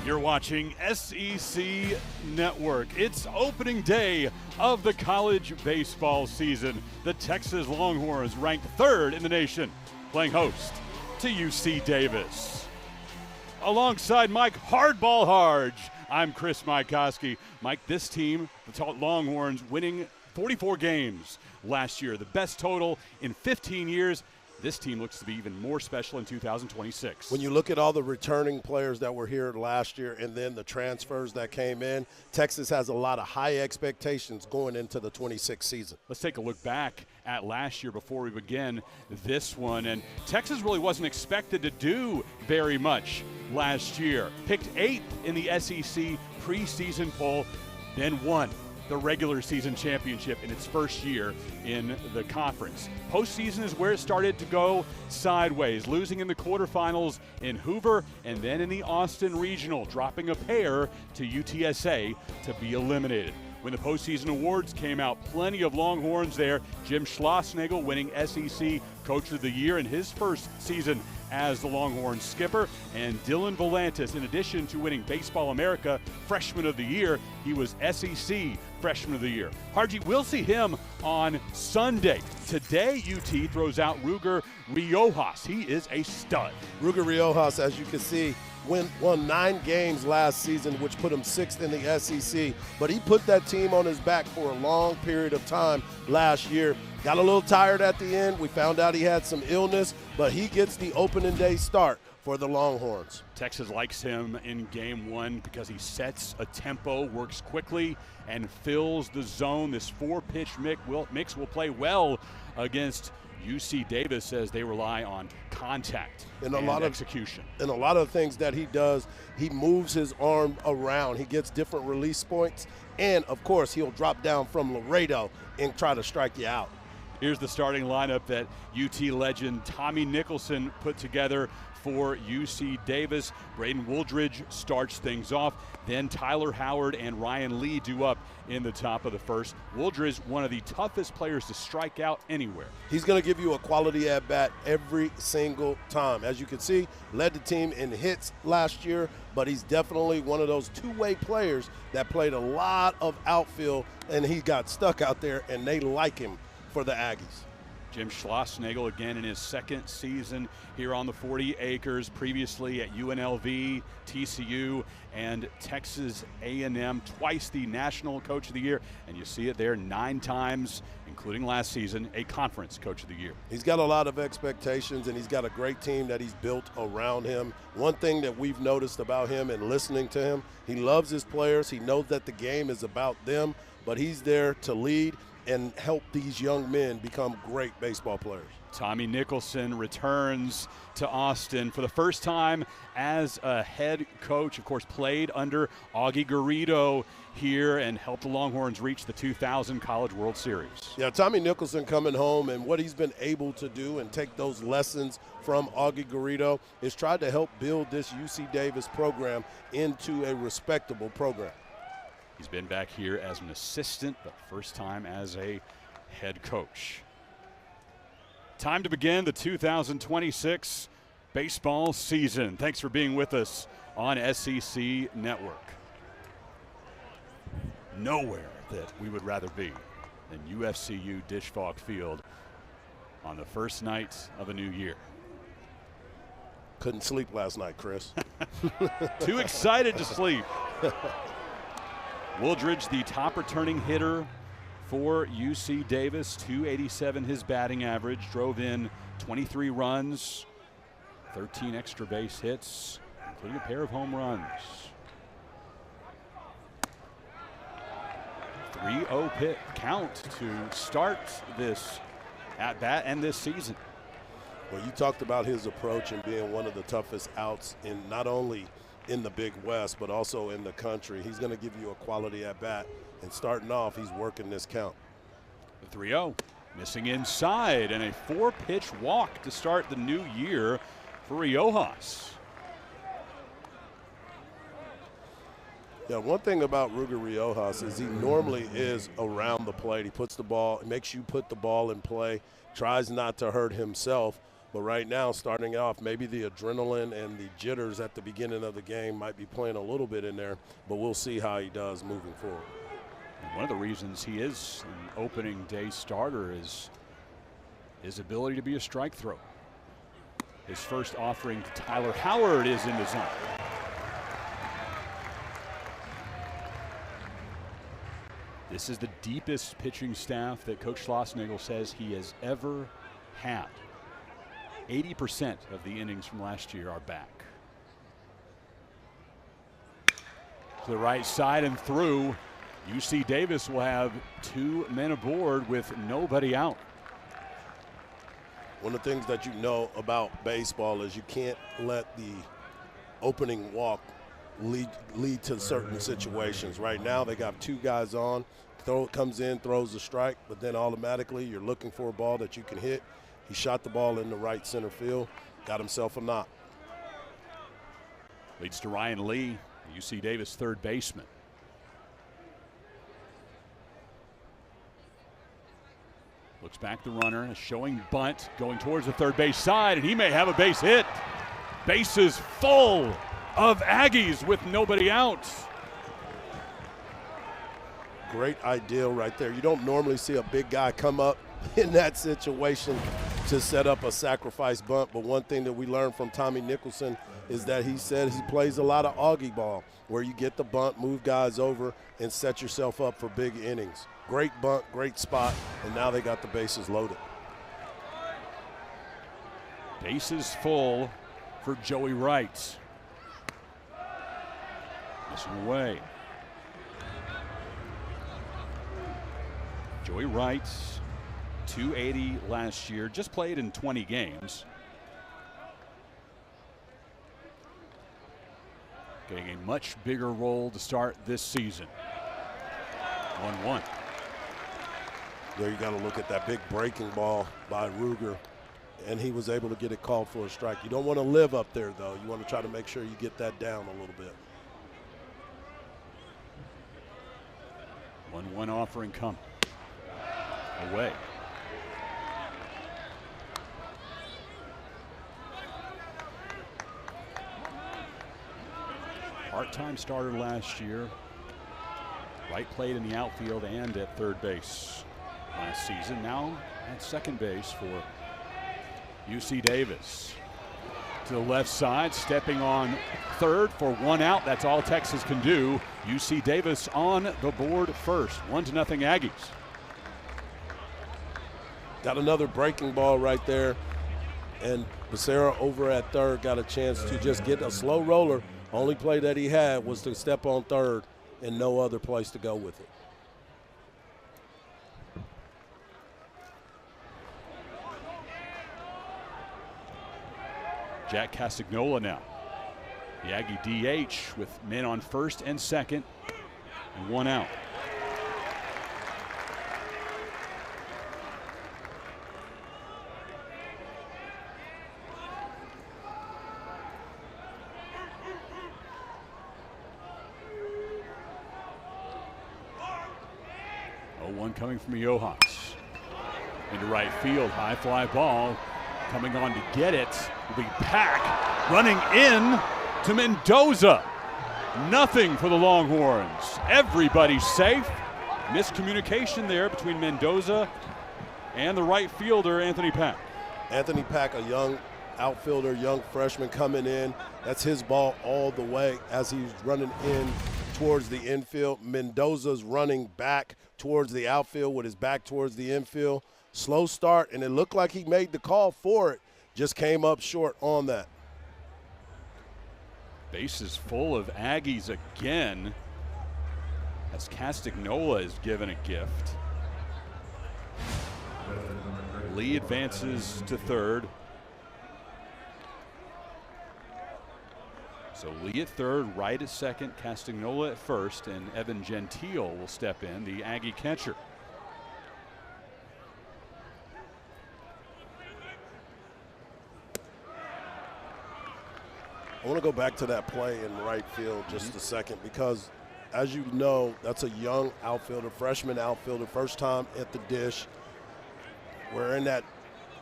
You're watching SEC Network. It's opening day of the college baseball season. The Texas Longhorns ranked 3rd in the nation, playing host to UC Davis. Alongside Mike Hardball Harge, I'm Chris Maikoski. Mike, this team, the Longhorns, winning 44 games last year, the best total in 15 years. This team looks to be even more special in 2026. When you look at all the returning players that were here last year and then the transfers that came in, Texas has a lot of high expectations going into the 26 season. Let's take a look back at last year before we begin this one. And Texas really wasn't expected to do very much last year. Picked 8th in the SEC preseason poll, then won the regular season championship in its first year in the conference. Postseason is where it started to go sideways, losing in the quarterfinals in Hoover and then in the Austin Regional, dropping a pair to UTSA to be eliminated. When the postseason awards came out, plenty of Longhorns there. Jim Schlossnagle winning SEC Coach of the Year in his first season as the Longhorns skipper, and Dylan Volantis, in addition to winning Baseball America Freshman of the Year, he was SEC Freshman of the Year. Harji, we'll see him on Sunday. Today, UT throws out Ruger Riojas. He is a stud. Ruger Riojas, as you can see, won 9 games last season, which put him 6th in the SEC. But he put that team on his back for a long period of time last year. Got a little tired at the end. We found out he had some illness, but he gets the opening day start for the Longhorns. Texas likes him in game 1 because he sets a tempo, works quickly, and fills the zone. This 4-pitch mix will play well against UC Davis as they rely on contact and execution. And a lot of things that he does, he moves his arm around. He gets different release points. And, of course, he'll drop down from Laredo and try to strike you out. Here's the starting lineup that UT legend Tommy Nicholson put together for UC Davis. Braden Wooldridge starts things off. Then Tyler Howard and Ryan Lee do up in the top of the first. Wooldridge, one of the toughest players to strike out anywhere. He's going to give you a quality at-bat every single time. As you can see, led the team in hits last year, but he's definitely one of those two-way players that played a lot of outfield, and he got stuck out there, and they like him for the Aggies. Jim Schlossnagle again in his second season here on the 40 acres, previously at UNLV, TCU, and Texas A&M, twice the National Coach of the Year, and you see it there 9 times, including last season, a Conference Coach of the Year. He's got a lot of expectations, and he's got a great team that he's built around him. One thing that we've noticed about him and listening to him, he loves his players. He knows that the game is about them, but he's there to lead and help these young men become great baseball players. Tommy Nicholson returns to Austin for the first time as a head coach. Of course, played under Augie Garrido here and helped the Longhorns reach the 2000 College World Series. Yeah, Tommy Nicholson coming home, and what he's been able to do and take those lessons from Augie Garrido is try to help build this UC Davis program into a respectable program. He's been back here as an assistant, but first time as a head coach. Time to begin the 2026 baseball season. Thanks for being with us on SEC Network. Nowhere that we would rather be than UFCU Disch-Falk Field on the first night of a new year. Couldn't sleep last night, Chris. Too excited to sleep. Wooldridge, the top returning hitter for UC Davis, 287 his batting average, drove in 23 runs, 13 extra base hits, including a pair of home runs. 3-0 pit count to start this at-bat and this season. Well, you talked about his approach and being one of the toughest outs in not only in the Big West, but also in the country. He's going to give you a quality at-bat, and starting off, he's working this count. The 3-0, missing inside, and a 4-pitch walk to start the new year for Riojas. Yeah, one thing about Ruger Riojas is he normally is around the plate. He puts the ball, makes you put the ball in play, tries not to hurt himself. But right now, starting off, maybe the adrenaline and the jitters at the beginning of the game might be playing a little bit in there, but we'll see how he does moving forward. And one of the reasons he is an opening day starter is his ability to be a strike throw. His first offering to Tyler Howard is in the zone. This is the deepest pitching staff that Coach Schlossnagle says he has ever had. 80% of the innings from last year are back. To the right side and through. UC Davis will have 2 men aboard with nobody out. One of the things that you know about baseball is you can't let the opening walk lead to certain situations. Right now they got 2 guys on. Throw comes in, throws a strike, but then automatically you're looking for a ball that you can hit. He shot the ball in the right center field, got himself a knock. Leads to Ryan Lee, UC Davis third baseman. Looks back the runner, showing bunt, going towards the third base side, and he may have a base hit. Bases full of Aggies with nobody out. Great idea right there. You don't normally see a big guy come up in that situation to set up a sacrifice bunt, but one thing that we learned from Tommy Nicholson is that he said he plays a lot of Augie ball, where you get the bunt, move guys over, and set yourself up for big innings. Great bunt, great spot, and now they got the bases loaded. Bases full for Joey Wright. Missing away. Joey Wright, 280 last year, just played in 20 games. Getting a much bigger role to start this season. 1-1. There you got to look at that big breaking ball by Ruger, and he was able to get it called for a strike. You don't want to live up there, though. You want to try to make sure you get that down a little bit. 1-1 offering come. Away. Part-time starter last year. Wright played in the outfield and at third base last season. Now at second base for UC Davis. To the left side, stepping on third for 1 out. That's all Texas can do. UC Davis on the board first. 1-0 Aggies. Got another breaking ball right there, and Becerra over at third got a chance to just get a slow roller. Only play that he had was to step on third and no other place to go with it. Jack Castagnola now. The Aggie DH with men on first and second and 1 out. One coming from Johans into right field. High fly ball coming on to get it. Will be Pack running in to Mendoza. Nothing for the Longhorns. Everybody safe. Miscommunication there between Mendoza and the right fielder, Anthony Pack. Anthony Pack, a young outfielder, young freshman coming in. That's his ball all the way as he's running in towards the infield. Mendoza's running back towards the outfield with his back towards the infield. Slow start, and it looked like he made the call for it. Just came up short on that. Bases full of Aggies again as Castagnola is given a gift. Lee advances to third. So Lee at third, Wright at second, Castagnola at first, and Evan Gentile will step in, the Aggie catcher. I want to go back to that play in right field just a second, because as you know, that's a young outfielder, freshman outfielder, first time at the dish. We're in that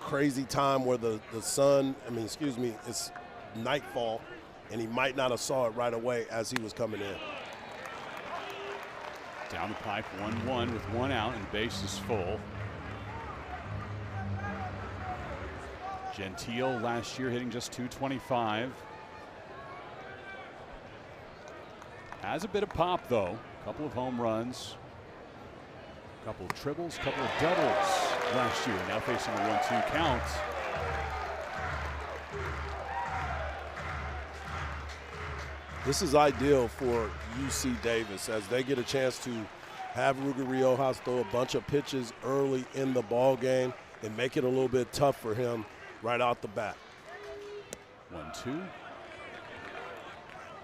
crazy time where the sun, it's nightfall, and he might not have saw it right away as he was coming in. Down the pipe, 1-1 with one out and base is full. Gentile last year hitting just .225. Has a bit of pop though. A couple of home runs, a couple of triples, a couple of doubles last year. Now facing a 1-2 count. This is ideal for UC Davis as they get a chance to have Ruger Riojas throw a bunch of pitches early in the ball game and make it a little bit tough for him right out the bat. 1-2.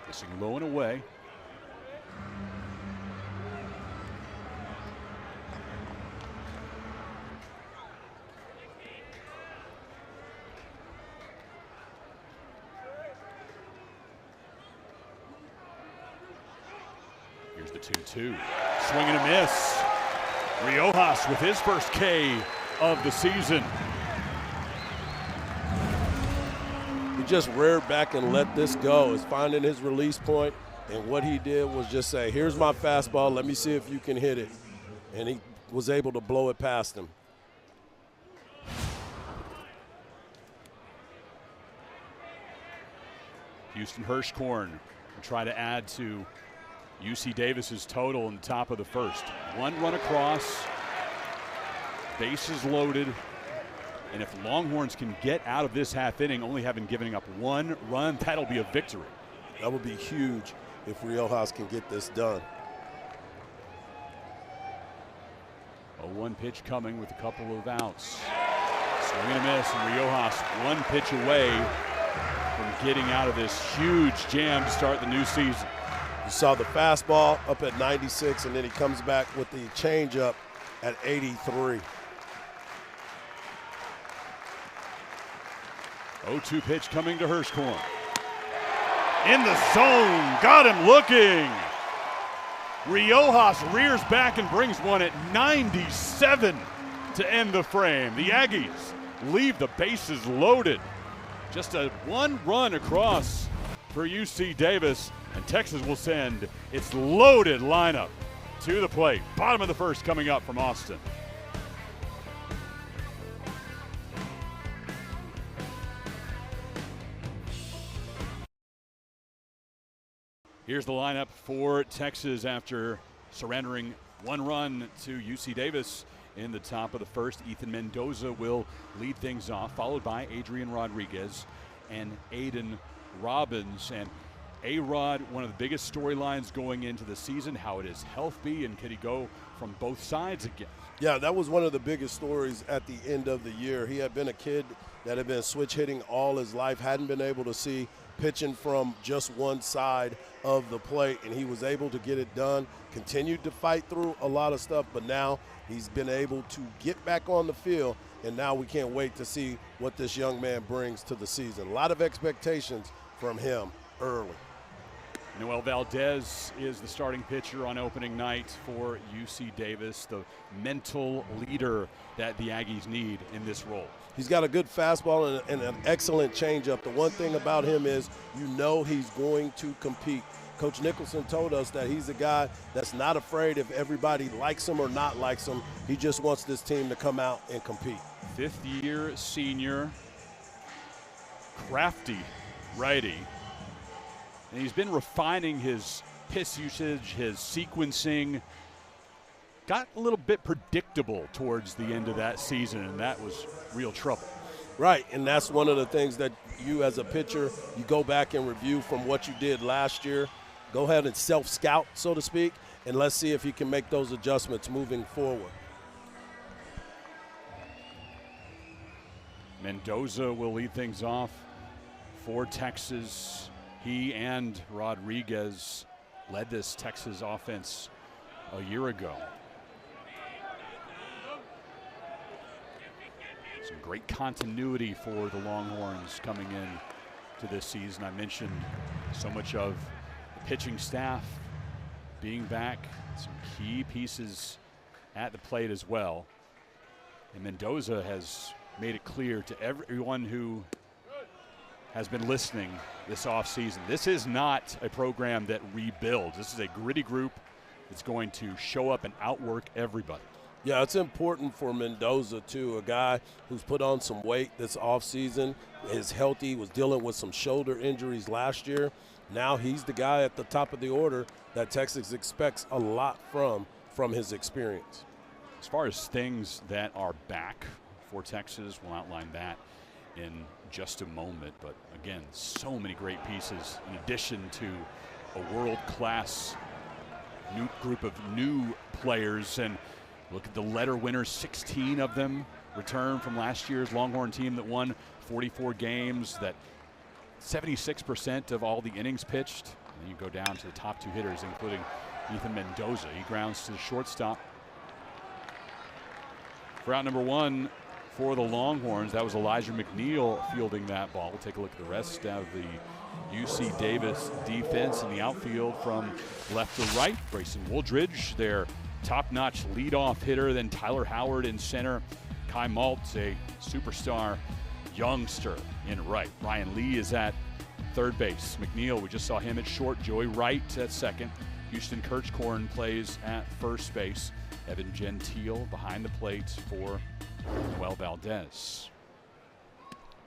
Missing low and away. Here's the 2-2. Swing and a miss. Riojas with his first K of the season. He just reared back and let this go. Is finding his release point, and what he did was just say, here's my fastball, let me see if you can hit it. And he was able to blow it past him. Houston Hirschkorn will try to add to UC Davis's total in the top of the first. One run across, bases loaded, and if Longhorns can get out of this half inning only having given up one run, that'll be a victory. That would be huge if Riojas can get this done. 0-1 pitch coming with a couple of outs. Swing and a miss, and Riojas one pitch away from getting out of this huge jam to start the new season. You saw the fastball up at 96, and then he comes back with the changeup at 83. 0-2 pitch coming to Hirschkorn. In the zone, got him looking. Riojas rears back and brings one at 97 to end the frame. The Aggies leave the bases loaded. Just a one run across for UC Davis. And Texas will send its loaded lineup to the plate. Bottom of the first coming up from Austin. Here's the lineup for Texas after surrendering one run to UC Davis in the top of the first. Ethan Mendoza will lead things off, followed by Adrian Rodriguez and Aiden Robbins. And A-Rod, one of the biggest storylines going into the season, how it is health be, and could he go from both sides again? Yeah, that was one of the biggest stories at the end of the year. He had been a kid that had been switch hitting all his life, hadn't been able to see pitching from just one side of the plate, and he was able to get it done, continued to fight through a lot of stuff, but now he's been able to get back on the field, and now we can't wait to see what this young man brings to the season. A lot of expectations from him early. Noel Valdez is the starting pitcher on opening night for UC Davis, the mental leader that the Aggies need in this role. He's got a good fastball and an excellent changeup. The one thing about him is you know he's going to compete. Coach Nicholson told us that he's a guy that's not afraid if everybody likes him or not likes him. He just wants this team to come out and compete. Fifth-year senior, crafty righty. And he's been refining his pitch usage, his sequencing. Got a little bit predictable towards the end of that season, and that was real trouble. Right, and that's one of the things that you as a pitcher, you go back and review from what you did last year. Go ahead and self-scout, so to speak, and let's see if you can make those adjustments moving forward. Mendoza will lead things off for Texas. He and Rodriguez led this Texas offense a year ago. Some great continuity for the Longhorns coming in to this season. I mentioned so much of the pitching staff being back, some key pieces at the plate as well. And Mendoza has made it clear to everyone who has been listening this offseason, this is not a program that rebuilds. This is a gritty group that's going to show up and outwork everybody. Yeah, it's important for Mendoza, too, a guy who's put on some weight this offseason, is healthy, was dealing with some shoulder injuries last year. Now he's the guy at the top of the order that Texas expects a lot from his experience. As far as things that are back for Texas, we'll outline that in just a moment. But again, so many great pieces in addition to a world-class new group of new players. And look at the letter winners, 16 of them returned from last year's Longhorn team that won 44 games, that 76% of all the innings pitched. And then you go down to the top two hitters, including Ethan Mendoza. He grounds to the shortstop. For out number one for the Longhorns, that was Elijah McNeil fielding that ball. We'll take a look at the rest of the UC Davis defense in the outfield from left to right. Grayson Wooldridge, their top-notch leadoff hitter. Then Tyler Howard in center. Kai Maltz, a superstar youngster, in right. Ryan Lee is at third base. McNeil, we just saw him at short. Joey Wright at second. Houston Kirchkorn plays at first base. Evan Gentile behind the plate for Noel Valdez.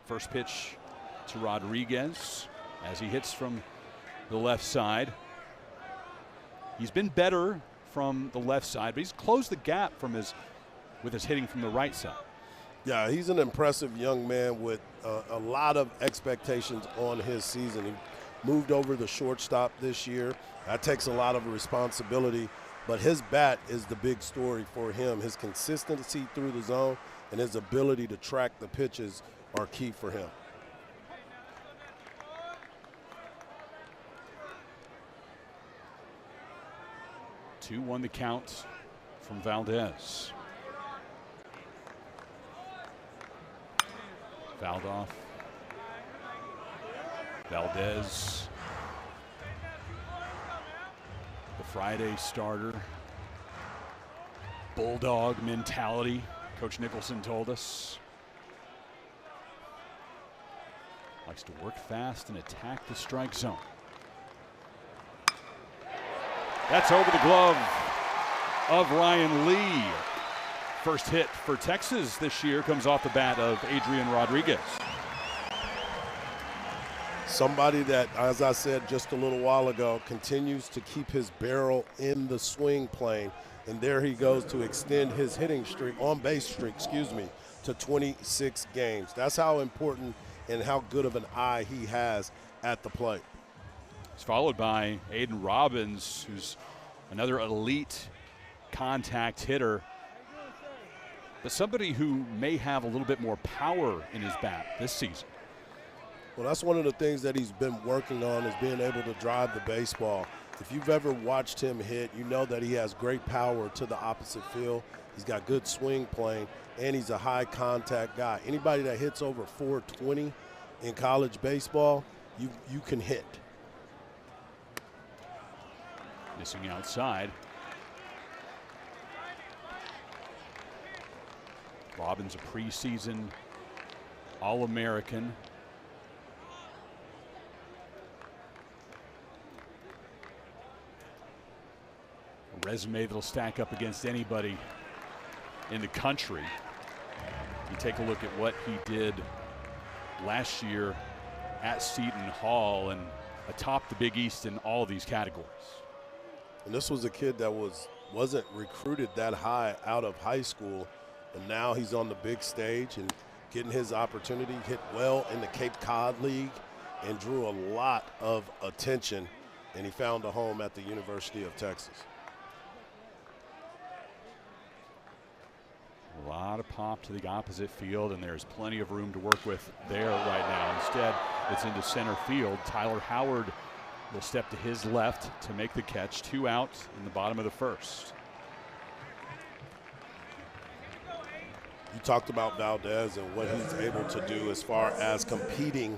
First pitch to Rodriguez as he hits from the left side. He's been better from the left side, but he's closed the gap with his hitting from the right side. Yeah, he's an impressive young man with a lot of expectations on his season. He moved over the shortstop this year. That takes a lot of responsibility, but his bat is the big story for him. His consistency through the zone and his ability to track the pitches are key for him. Two won the count from Valdez. Fouled off. Valdez, the Friday starter. Bulldog mentality, Coach Nicholson told us. Likes to work fast and attack the strike zone. That's over the glove of Ryan Lee. First hit for Texas this year comes off the bat of Adrian Rodriguez. Somebody that, as I said just a little while ago, continues to keep his barrel in the swing plane. And there he goes to extend his hitting streak, on-base streak, to 26 games. That's how important and how good of an eye he has at the plate. It's followed by Aiden Robbins, who's another elite contact hitter, but somebody who may have a little bit more power in his bat this season. Well, that's one of the things that he's been working on, is being able to drive the baseball. If you've ever watched him hit, you know that he has great power to the opposite field. He's got good swing plane, and he's a high contact guy. Anybody that hits over 420 in college baseball, you can hit. Missing outside. Robbins, a preseason All-American. A resume that'll stack up against anybody in the country. You take a look at what he did last year at Seton Hall and atop the Big East in all of these categories. And this was a kid that wasn't recruited that high out of high school, and now he's on the big stage and getting his opportunity. Hit well in the Cape Cod League and drew a lot of attention, and he found a home at the University of Texas. A lot of pop to the opposite field, and there's plenty of room to work with there right now. Instead, it's into center field. Tyler Howard will step to his left to make the catch. 2 out in the bottom of the first. You talked about Valdez and what he's able to do as far as competing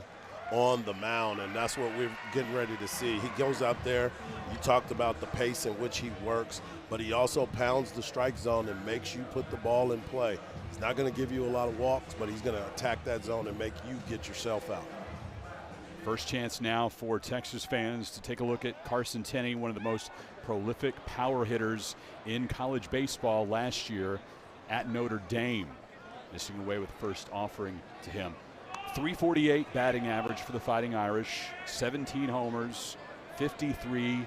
on the mound, and that's what we're getting ready to see. He goes out there, you talked about the pace in which he works, but he also pounds the strike zone and makes you put the ball in play. He's not going to give you a lot of walks, but he's going to attack that zone and make you get yourself out. First chance now for Texas fans to take a look at Carson Tenney, one of the most prolific power hitters in college baseball last year at Notre Dame. Missing away with the first offering to him. .348 batting average for the Fighting Irish, 17 homers, 53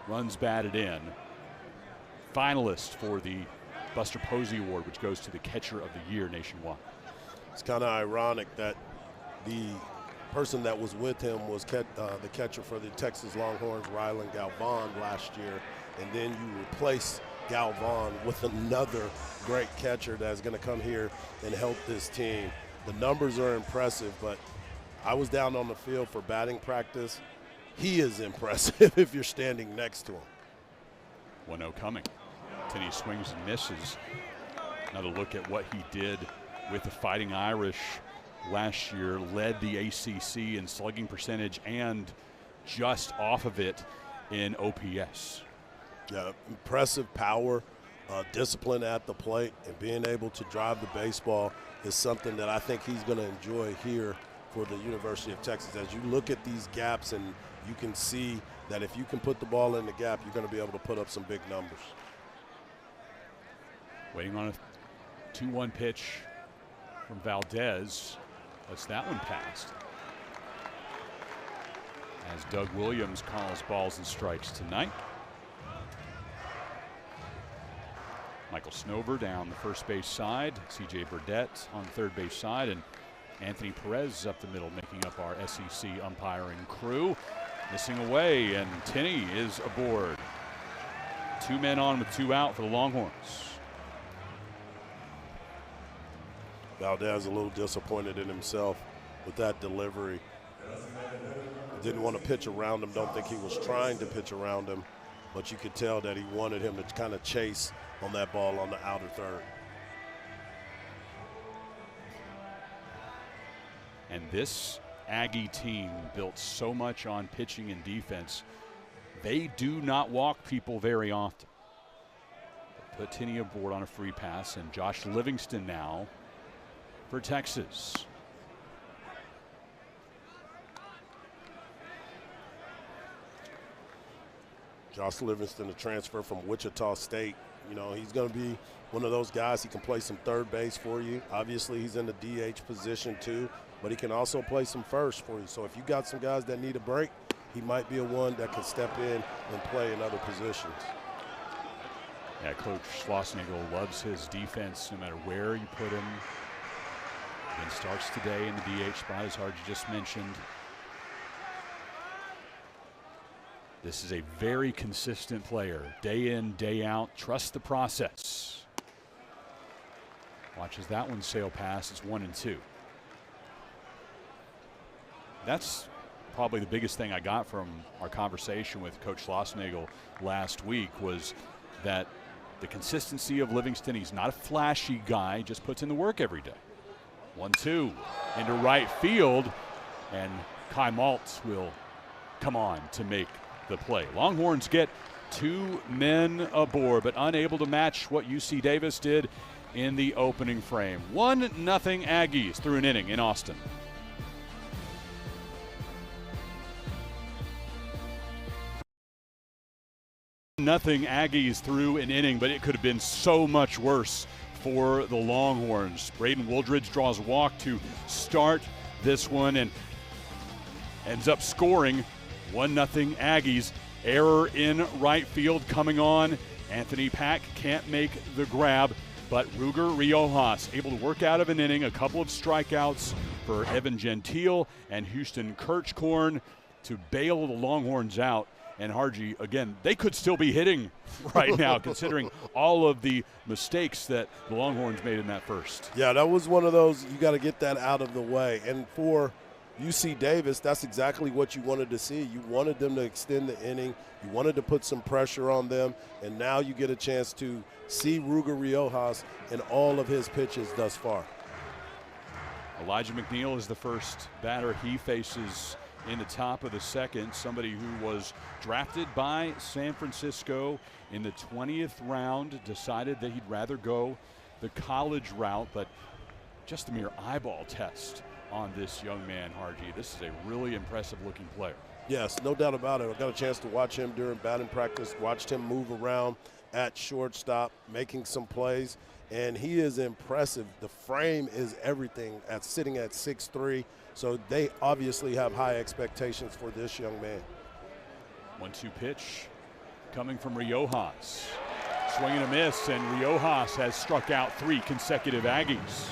runs batted in. Finalist for the Buster Posey Award, which goes to the Catcher of the Year nationwide. It's kind of ironic that the person that was with him was the catcher for the Texas Longhorns, Rylan Galvan, last year, and then you replace Galvan with another great catcher that's going to come here and help this team. The numbers are impressive, but I was down on the field for batting practice. He is impressive if you're standing next to him. 1-0 coming. Tenney swings and misses. Another look at what he did with the Fighting Irish last year. Led the ACC in slugging percentage and just off of it in OPS. Yeah, impressive power, discipline at the plate, and being able to drive the baseball is something that I think he's going to enjoy here for the University of Texas. As you look at these gaps, and you can see that if you can put the ball in the gap, you're going to be able to put up some big numbers. Waiting on a 2-1 pitch from Valdez. That's that one passed. As Doug Williams calls balls and strikes tonight. Michael Snover down the first base side. C.J. Burdett on the third base side. And Anthony Perez up the middle, making up our SEC umpiring crew. Missing away, and Tenney is aboard. 2 men on with 2 out for the Longhorns. Valdez a little disappointed in himself with that delivery. Didn't want to pitch around him. Don't think he was trying to pitch around him, but you could tell that he wanted him to kind of chase on that ball on the outer third. And this Aggie team built so much on pitching and defense. They do not walk people very often. Put Tenney aboard on a free pass, and Josh Livingston now for Texas. Josh Livingston, a transfer from Wichita State. You know, he's going to be one of those guys. He can play some third base for you. Obviously, he's in the DH position too, but he can also play some first for you. So if you got some guys that need a break, he might be a one that can step in and play in other positions. Yeah, Coach Schlossnagle loves his defense no matter where you put him. Again, starts today in the DH spot, as Hardy just mentioned. This is a very consistent player, day in, day out. Trust the process. Watches that one sail past. It's 1-2. That's probably the biggest thing I got from our conversation with Coach Schlossnagle last week, was that the consistency of Livingston. He's not a flashy guy, just puts in the work every day. 1-2 into right field, and Kai Maltz will come on to make the play. Longhorns get 2 men aboard, but unable to match what UC Davis did in the opening frame. 1-0 Aggies through an inning in Austin. Nothing Aggies through an inning, but it could have been so much worse for the Longhorns. Braden Wooldridge draws a walk to start this one and ends up scoring. 1-0 Aggies. Error in right field coming on. Anthony Pack can't make the grab, but Ruger Riojas able to work out of an inning. A couple of strikeouts for Evan Gentile and Houston Kirchkorn to bail the Longhorns out. And Harji, again, they could still be hitting right now considering all of the mistakes that the Longhorns made in that first. Yeah, that was one of those, you got to get that out of the way. And for UC Davis, that's exactly what you wanted to see. You wanted them to extend the inning. You wanted to put some pressure on them. And now you get a chance to see Ruger Riojas in all of his pitches thus far. Elijah McNeil is the first batter he faces in the top of the second. Somebody who was drafted by San Francisco in the 20th round, decided that he'd rather go the college route, but just a mere eyeball test on this young man, Harji. This is a really impressive looking player. Yes, no doubt about it. I got a chance to watch him during batting practice, watched him move around at shortstop, making some plays, and he is impressive. The frame is everything, at sitting at 6'3", so they obviously have high expectations for this young man. 1-2 pitch coming from Riojas. Swing and a miss, and Riojas has struck out 3 consecutive Aggies.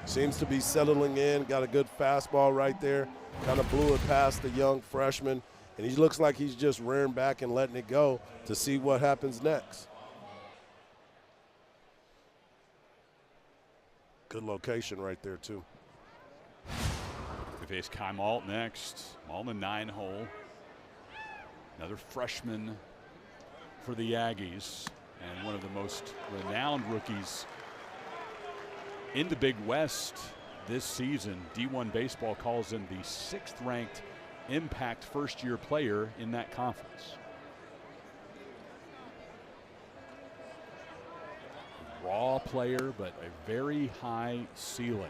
Seems to be settling in, got a good fastball right there. Kind of blew it past the young freshman, and he looks like he's just rearing back and letting it go to see what happens next. Good location right there, too. We face Kai Malt next. Malt in the 9-hole. Another freshman for the Aggies, and one of the most renowned rookies in the Big West this season. D1 Baseball calls him the 6th-ranked impact first-year player in that conference. Raw player, but a very high ceiling.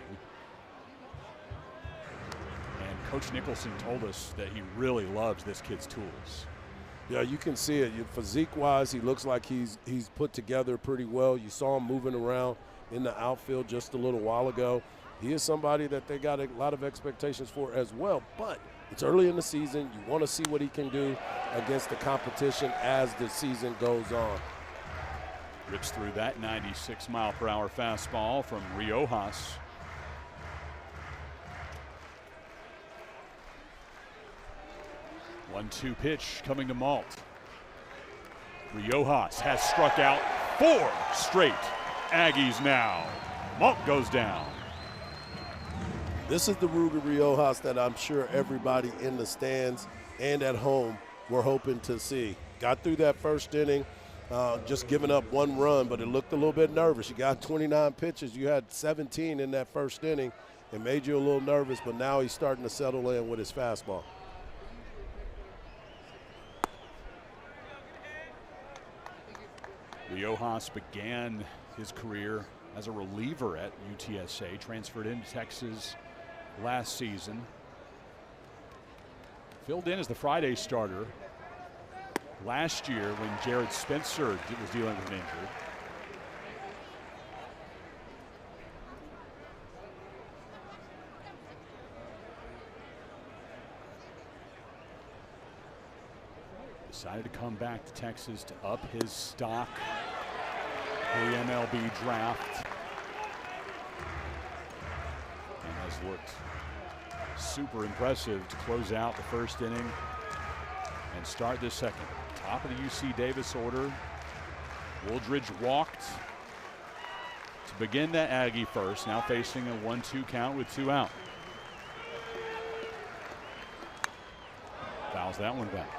And Coach Nicholson told us that he really loves this kid's tools. Yeah, you can see it. Physique-wise, he looks like he's put together pretty well. You saw him moving around in the outfield just a little while ago. He is somebody that they got a lot of expectations for as well, but it's early in the season. You want to see what he can do against the competition as the season goes on. Rips through that 96-mile-per-hour fastball from Riojas. One-two pitch coming to Malt. Riojas has struck out 4 straight Aggies now. Malt goes down. This is the Ruger Riojas that I'm sure everybody in the stands and at home were hoping to see. Got through that first inning, just giving up 1 run, but it looked a little bit nervous. You got 29 pitches. You had 17 in that first inning. It made you a little nervous, but now he's starting to settle in with his fastball. Riojas began his career as a reliever at UTSA, transferred into Texas last season. Filled in as the Friday starter last year when Jared Spencer was dealing with an injury. Decided to come back to Texas to up his stock for the MLB draft. And has looked super impressive to close out the first inning and start this second. Top of the UC Davis order. Wooldridge walked to begin that Aggie first, now facing a 1-2 count with 2 out. Fouls that one back.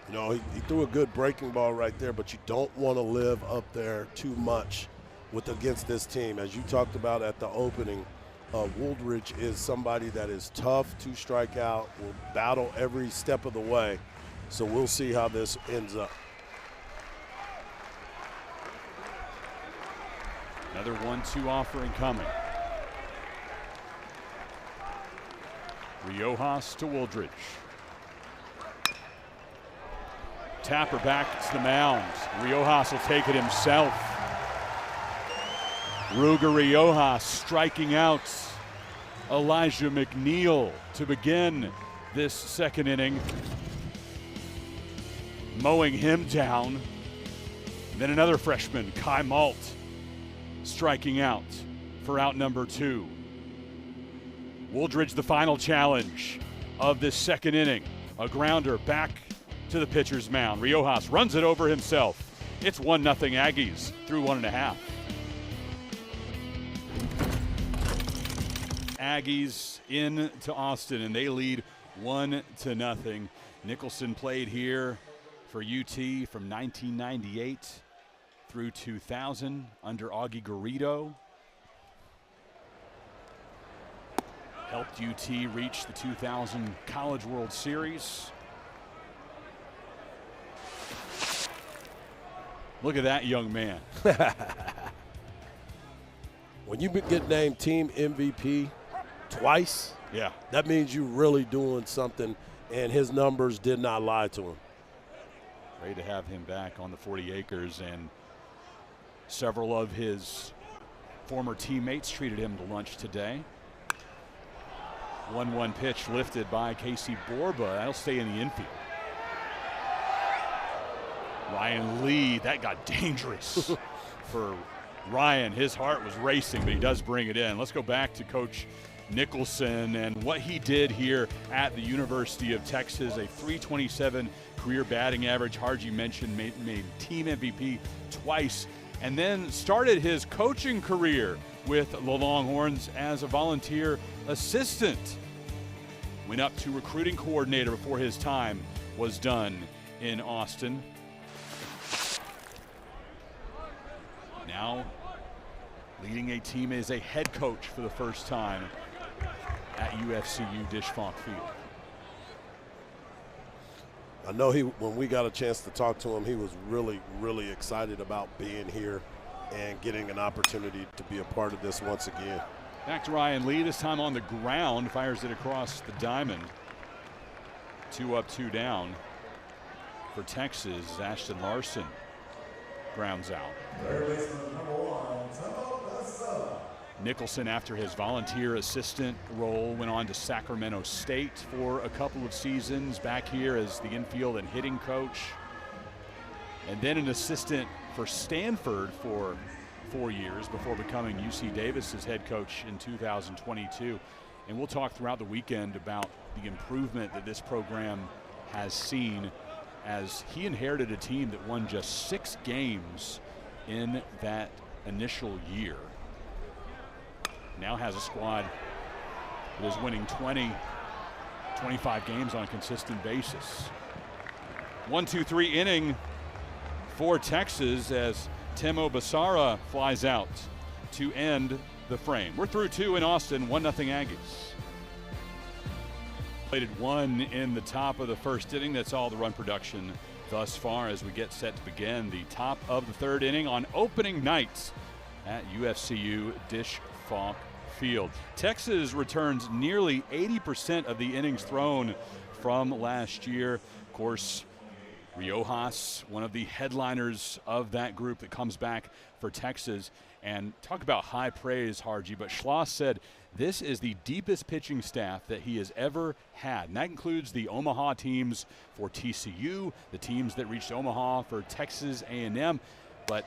You know, he threw a good breaking ball right there, but you don't want to live up there too much against this team. As you talked about at the opening, Wooldridge is somebody that is tough to strike out, will battle every step of the way. So we'll see how this ends up. Another 1-2 offering coming. Riojas to Wooldridge. Tapper back to the mound. Riojas will take it himself. Ruger Riojas striking out Elijah McNeil to begin this second inning. Mowing him down. And then another freshman, Kai Malt, striking out for out number 2. Wooldridge the final challenge of this second inning. A grounder back to the pitcher's mound. Riojas runs it over himself. It's 1-0 Aggies through 1.5. Aggies into Austin, and they lead 1-0. Nicholson played here for UT from 1998 through 2000 under Augie Garrido. Helped UT reach the 2000 College World Series. Look at that young man. When you get named team MVP twice, Yeah. that means you're really doing something, and his numbers did not lie to him. Great to have him back on the 40 acres, and several of his former teammates treated him to lunch today. 1-1 pitch lifted by Casey Borba. That'll stay in the infield. Ryan Lee, that got dangerous for Ryan. His heart was racing, but he does bring it in. Let's go back to Coach Nicholson and what he did here at the University of Texas. A .327 career batting average. Harji mentioned made team MVP twice, and then started his coaching career with the Longhorns as a volunteer assistant. Went up to recruiting coordinator before his time was done in Austin. Now leading a team as a head coach for the first time at UFCU Disch-Falk Field. I know when we got a chance to talk to him, he was really, really excited about being here and getting an opportunity to be a part of this once again. Back to Ryan Lee, this time on the ground, fires it across the diamond. 2 up, 2 down for Texas. Ashton Larson grounds out. Nicholson, after his volunteer assistant role, went on to Sacramento State for a couple of seasons, back here as the infield and hitting coach, and then an assistant for Stanford for 4 years before becoming UC Davis's head coach in 2022. And we'll talk throughout the weekend about the improvement that this program has seen, as he inherited a team that won just 6 games in that initial year. Now has a squad that is winning 20, 25 games on a consistent basis. 1-2-3 inning for Texas as Temo Basara flies out to end the frame. We're through 2 in Austin, 1-0 Aggies. Played 1 in the top of the first inning. That's all the run production thus far as we get set to begin the top of the 3rd inning on opening night at UFCU Disch-Falk Field. Texas returns nearly 80% of the innings thrown from last year. Of course, Riojas, one of the headliners of that group that comes back for Texas. And talk about high praise, Harji, but Schloss said this is the deepest pitching staff that he has ever had. And that includes the Omaha teams for TCU, the teams that reached Omaha for Texas A&M. But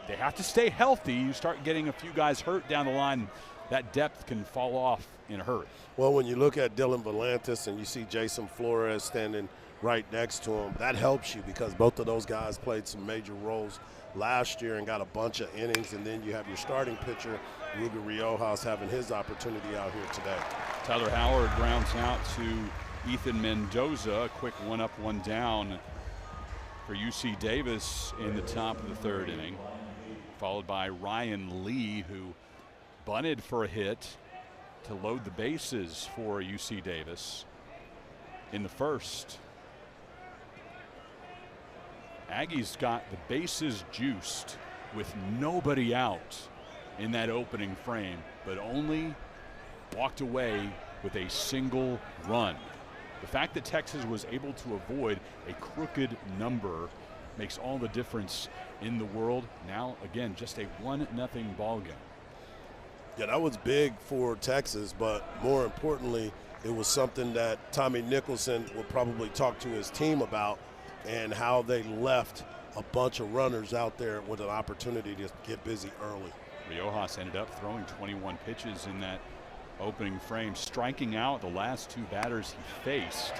they have to stay healthy. You start getting a few guys hurt down the line, that depth can fall off in a hurry. Well, when you look at Dylan Volantis and you see Jason Flores standing right next to him, that helps you because both of those guys played some major roles last year and got a bunch of innings. And then you have your starting pitcher, Ruger Riojas, having his opportunity out here today. Tyler Howard grounds out to Ethan Mendoza. A quick 1 up, 1 down for UC Davis in the top of the 3rd inning, followed by Ryan Lee, who bunted for a hit to load the bases for UC Davis in the 1st. Aggies got the bases juiced with nobody out in that opening frame, but only walked away with a single run. The fact that Texas was able to avoid a crooked number makes all the difference in the world. Now, again, just a 1-0 ball game. Yeah, that was big for Texas, but more importantly, it was something that Tommy Nicholson will probably talk to his team about, and how they left a bunch of runners out there with an opportunity to get busy early. Riojas ended up throwing 21 pitches in that opening frame, striking out the last 2 batters he faced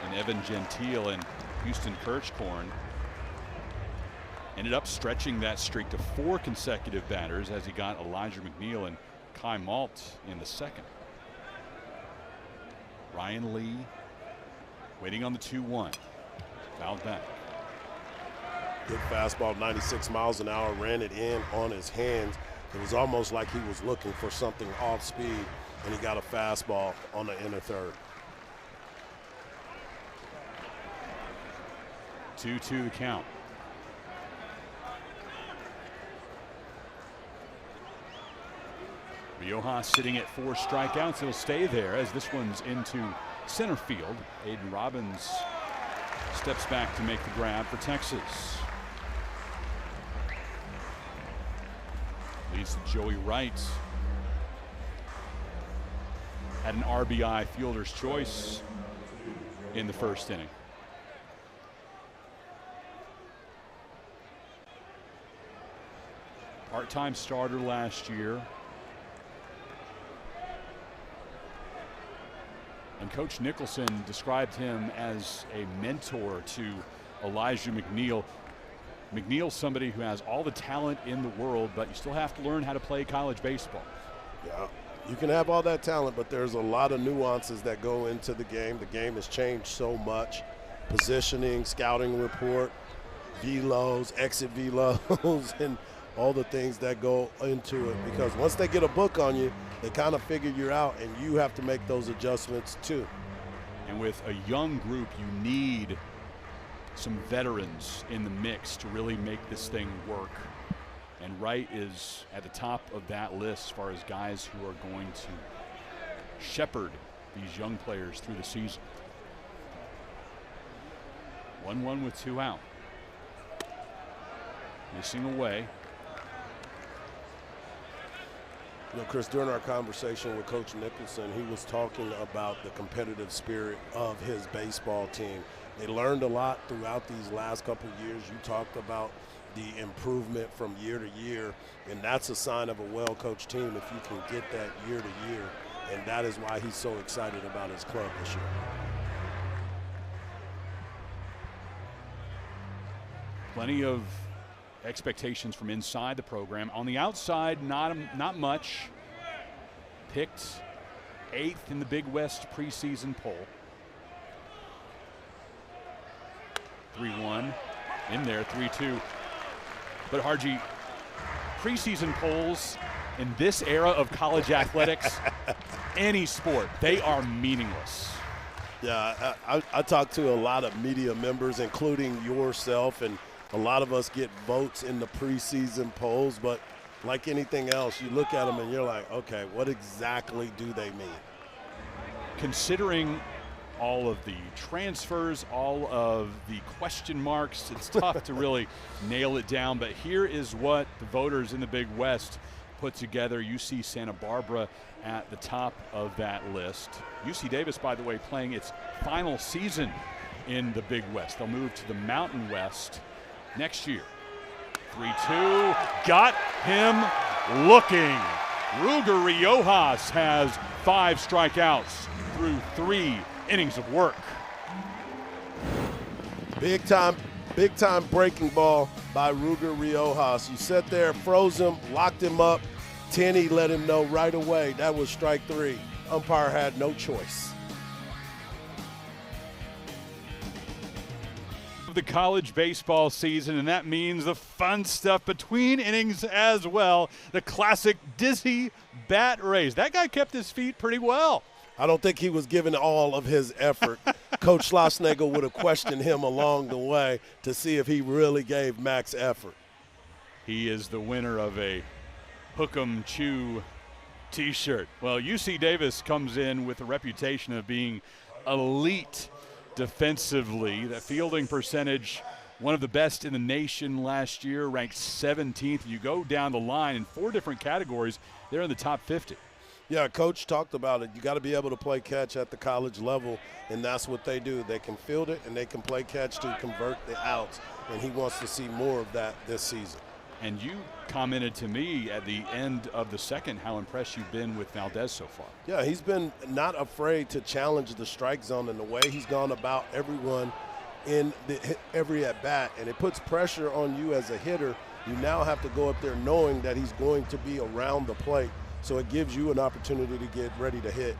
in Evan Gentile and Houston Kirchkorn. Ended up stretching that streak to 4 consecutive batters as he got Elijah McNeil and Kai Malt in the 2nd. Ryan Lee waiting on the 2-1. Fouled back. Good fastball, 96 miles an hour, ran it in on his hands. It was almost like he was looking for something off speed, and he got a fastball on the inner third. 2-2 the count. Riojas sitting at 4 strikeouts. He'll stay there as this one's into center field. Aiden Robbins steps back to make the grab for Texas. Leads to Joey Wright. Had an RBI fielder's choice in the first inning. Part-time starter last year. And Coach Nicholson described him as a mentor to Elijah McNeil. McNeil's somebody who has all the talent in the world, but you still have to learn how to play college baseball. Yeah, you can have all that talent, but there's a lot of nuances that go into the game. The game has changed so much. Positioning, scouting report, velos, exit velos, and all the things that go into it. Because once they get a book on you, they kind of figure you out, and you have to make those adjustments too. And with a young group, you need some veterans in the mix to really make this thing work. And Wright is at the top of that list as far as guys who are going to shepherd these young players through the season. 1-1 with 2 out. Missing away. You know, Chris, during our conversation with Coach Nicholson, he was talking about the competitive spirit of his baseball team. They learned a lot throughout these last couple of years. You talked about the improvement from year to year, and that's a sign of a well-coached team if you can get that year to year, and that is why he's so excited about his club this year. Plenty of expectations from inside the program. On the outside, not much. Picked 8th in the Big West preseason poll. 3-1 in there, 3-2. But Harji, preseason polls in this era of college athletics, any sport, they are meaningless. Yeah, I talked to a lot of media members, including yourself, and a lot of us get votes in the preseason polls, but like anything else, you look at them and you're like, okay, what exactly do they mean? Considering all of the transfers, all of the question marks, it's tough to really nail it down, but here is what the voters in the Big West put together. UC Santa Barbara at the top of that list. UC Davis, by the way, playing its final season in the Big West. They'll move to the Mountain West next year. 3-2, got him looking. Ruger Riojas has 5 strikeouts through 3 innings of work. Big time breaking ball by Ruger Riojas. You sat there, froze him, locked him up. Tenney let him know right away that was strike 3. Umpire had no choice. The college baseball season, and that means the fun stuff between innings as well. The classic dizzy bat raise. That guy kept his feet pretty well. I don't think he was giving all of his effort. Coach Schlossnagle would have questioned him along the way to see if he really gave max effort. He is the winner of a Hook 'em Chew t-shirt. Well, UC Davis comes in with a reputation of being elite defensively. That fielding percentage, one of the best in the nation last year, ranked 17th. You go down the line in 4 different categories, they're in the top 50. Yeah, Coach talked about it. You got to be able to play catch at the college level, and that's what they do. They can field it, and they can play catch to convert the outs, and he wants to see more of that this season. And you commented to me at the end of the second how impressed you've been with Valdez so far. Yeah, he's been not afraid to challenge the strike zone in the way he's gone about everyone in every at-bat, and it puts pressure on you as a hitter. You now have to go up there knowing that he's going to be around the plate, so it gives you an opportunity to get ready to hit.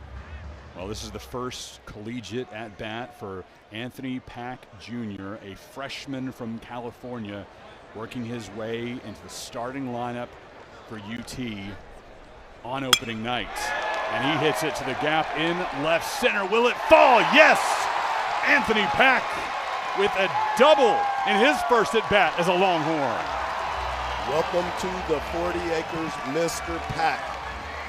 Well, this is the first collegiate at-bat for Anthony Pack Jr., a freshman from California, working his way into the starting lineup for UT on opening night. And he hits it to the gap in left center. Will it fall? Yes! Anthony Pack with a double in his first at-bat as a Longhorn. Welcome to the 40 acres, Mr. Pack.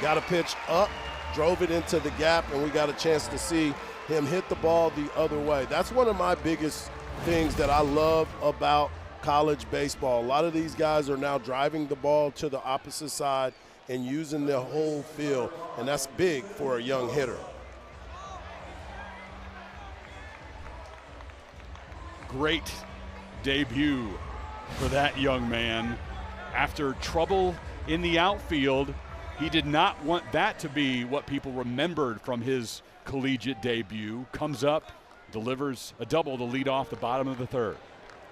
Got a pitch up, drove it into the gap, and we got a chance to see him hit the ball the other way. That's one of my biggest things that I love about college baseball. A lot of these guys are now driving the ball to the opposite side and using the whole field, and that's big for a young hitter. Great debut for that young man. After trouble in the outfield, he did not want that to be what people remembered from his collegiate debut. Comes up, delivers a double to lead off the bottom of the third.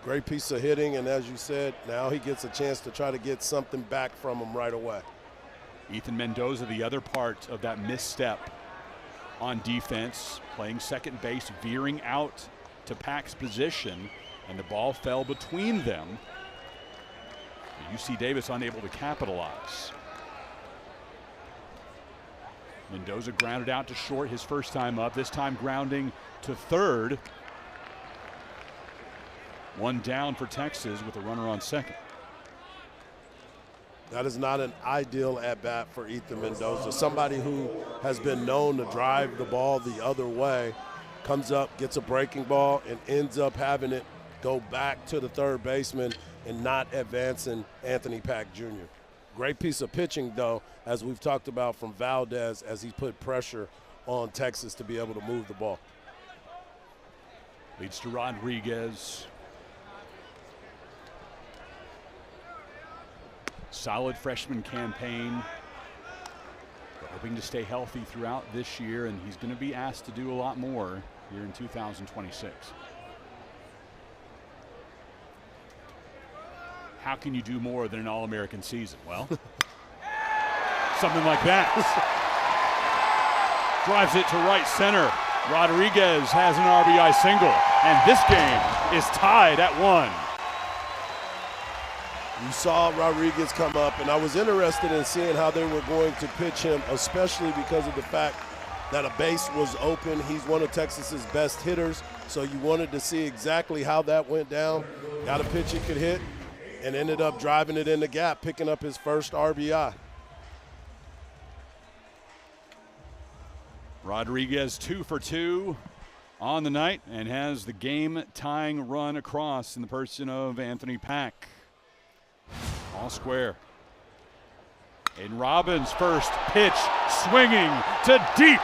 Great piece of hitting, and as you said, now he gets a chance to try to get something back from him right away. Ethan Mendoza, the other part of that misstep on defense, playing second base, veering out to Pack's position, and the ball fell between them. UC Davis unable to capitalize. Mendoza grounded out to short his first time up, this time grounding to third. One down for Texas with a runner on second. That is not an ideal at-bat for Ethan Mendoza. Somebody who has been known to drive the ball the other way, comes up, gets a breaking ball, and ends up having it go back to the third baseman and not advancing Anthony Pack Jr. Great piece of pitching, though, as we've talked about from Valdez, as he put pressure on Texas to be able to move the ball. Leads to Rodriguez. Solid freshman campaign. Hoping to stay healthy throughout this year, and he's going to be asked to do a lot more here in 2026. How can you do more than an All-American season? Well, something like that. Drives it to right center. Rodriguez has an RBI single, and this game is tied at 1. You saw Rodriguez come up, and I was interested in seeing how they were going to pitch him, especially because of the fact that a base was open. He's one of Texas's best hitters, so you wanted to see exactly how that went down. Got a pitch he could hit, and ended up driving it in the gap, picking up his first RBI. Rodriguez 2 for 2 on the night and has the game-tying run across in the person of Anthony Pack. All square. Aiden Robbins' first pitch, swinging to deep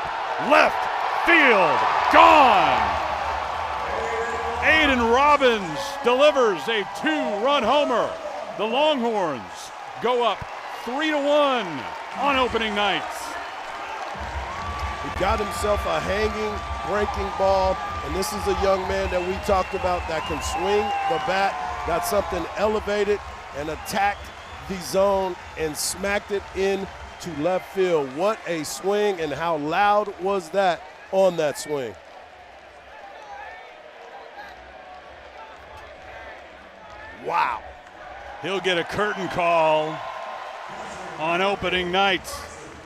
left field. Gone! Aiden Robbins delivers a 2-run homer. The Longhorns go up 3-1 on opening night. He got himself a hanging, breaking ball, and this is a young man that we talked about that can swing the bat, got something elevated, and attacked the zone and smacked it into left field. What a swing, and how loud was that on that swing? Wow. He'll get a curtain call on opening night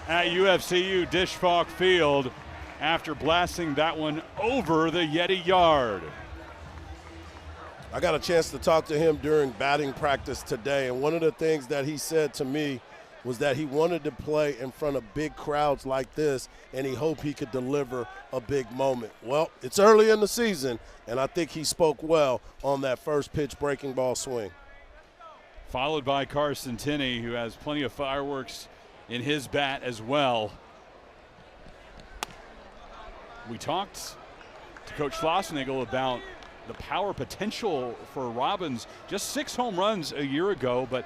at UFCU Disch-Falk Field after blasting that one over the Yeti yard. I got a chance to talk to him during batting practice today, and one of the things that he said to me was that he wanted to play in front of big crowds like this, and he hoped he could deliver a big moment. Well, it's early in the season, and I think he spoke well on that first pitch breaking ball swing. Followed by Carson Tinney, who has plenty of fireworks in his bat as well. We talked to Coach Schlossnagle about the power potential for Robbins. Just 6 home runs a year ago, but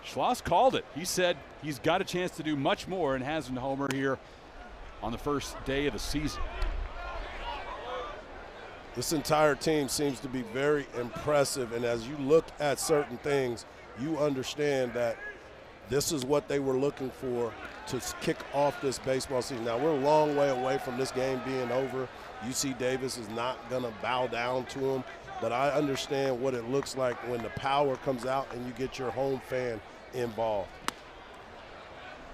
Schloss called it. He said he's got a chance to do much more and has a homer here on the first day of the season. This entire team seems to be very impressive, and as you look at certain things, you understand that this is what they were looking for to kick off this baseball season. Now, we're a long way away from this game being over. UC Davis is not going to bow down to them, but I understand what it looks like when the power comes out and you get your home fan involved.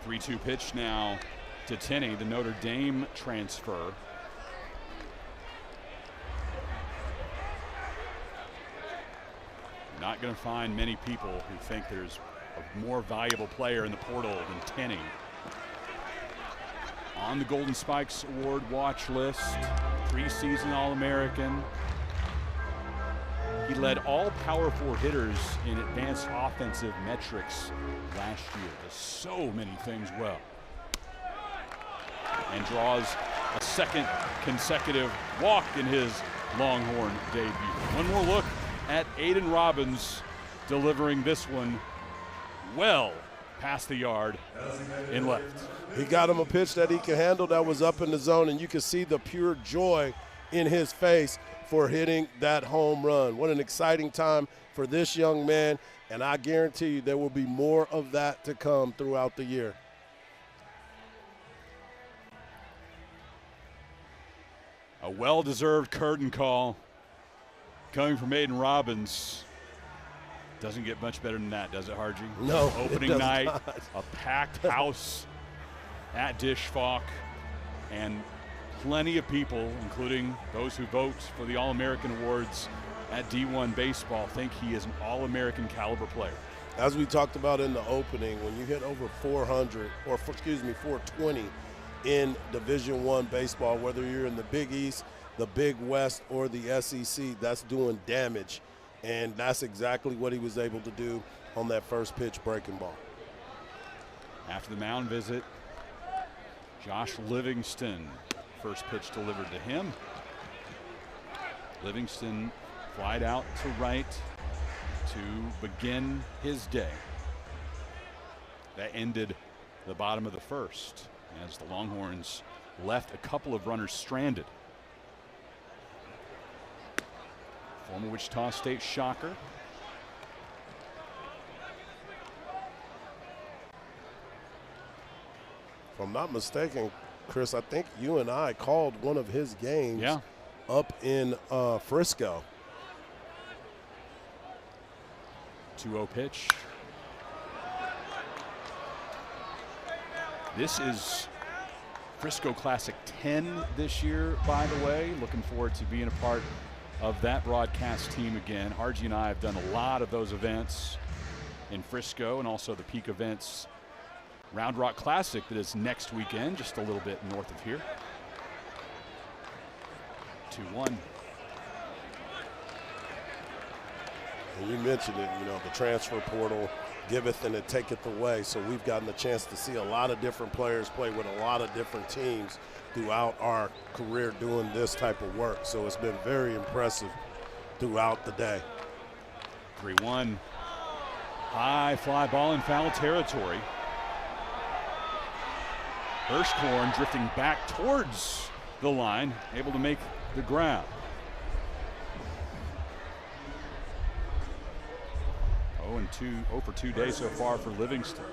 3-2 pitch now to Tenney, the Notre Dame transfer. Not going to find many people who think there's a more valuable player in the portal than Tenney. On the Golden Spikes Award watch list, preseason All-American. He led all Power 4 hitters in advanced offensive metrics last year. Does so many things well. And draws a second consecutive walk in his Longhorn debut. One more look at Aidan Robbins delivering this one well past the yard in left. He got him a pitch that he could handle that was up in the zone, and you could see the pure joy in his face for hitting that home run. What an exciting time for this young man, and I guarantee you there will be more of that to come throughout the year. A well-deserved curtain call coming from Aidan Robbins. Doesn't get much better than that, does it, Harji? No, Opening night, a packed house at Dish Falk, and plenty of people, including those who vote for the All-American Awards at D1 Baseball, think he is an All-American caliber player. As we talked about in the opening, when you hit over 420 in Division I baseball, whether you're in the Big East, the Big West, or the SEC, that's doing damage. And that's exactly what he was able to do on that first pitch breaking ball. After the mound visit, Josh Livingston, first pitch delivered to him. Livingston flied out to right to begin his day. That ended the bottom of the first as the Longhorns left a couple of runners stranded. Former Wichita State Shocker. If I'm not mistaken, Chris, I think you and I called one of his games up in Frisco. 2-0 pitch. This is Frisco Classic 10 this year, by the way. Looking forward to being a part of that broadcast team again. Harji and I have done a lot of those events in Frisco, and also the peak events Round Rock Classic that is next weekend, just a little bit north of here. 2-1. And you mentioned it, the transfer portal giveth and it taketh away. So we've gotten a chance to see a lot of different players play with a lot of different teams throughout our career doing this type of work. So it's been very impressive throughout the day. 3-1. High fly ball in foul territory. Hirschhorn drifting back towards the line, able to make the grab. 0 for 2 days so far for Livingston.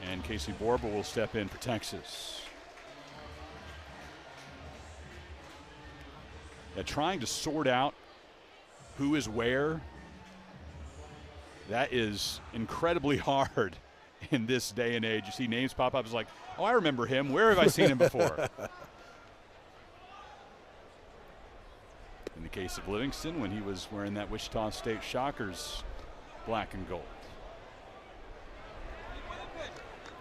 And Casey Borba will step in for Texas. Trying to sort out who is where, that is incredibly hard in this day and age. You see names pop up, it's like, oh, I remember him. Where have I seen him before? In the case of Livingston, when he was wearing that Wichita State Shockers black and gold.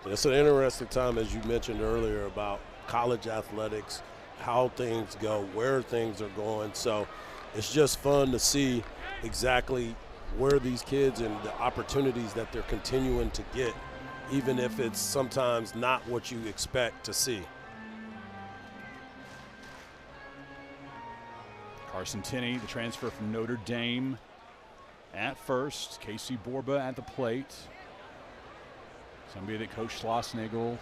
It's an interesting time, as you mentioned earlier, about college athletics, how things go, where things are going. So it's just fun to see exactly where these kids and the opportunities that they're continuing to get, even if it's sometimes not what you expect to see. Carson Tenney, the transfer from Notre Dame, at first. Casey Borba at the plate. Somebody that Coach Schlossnagle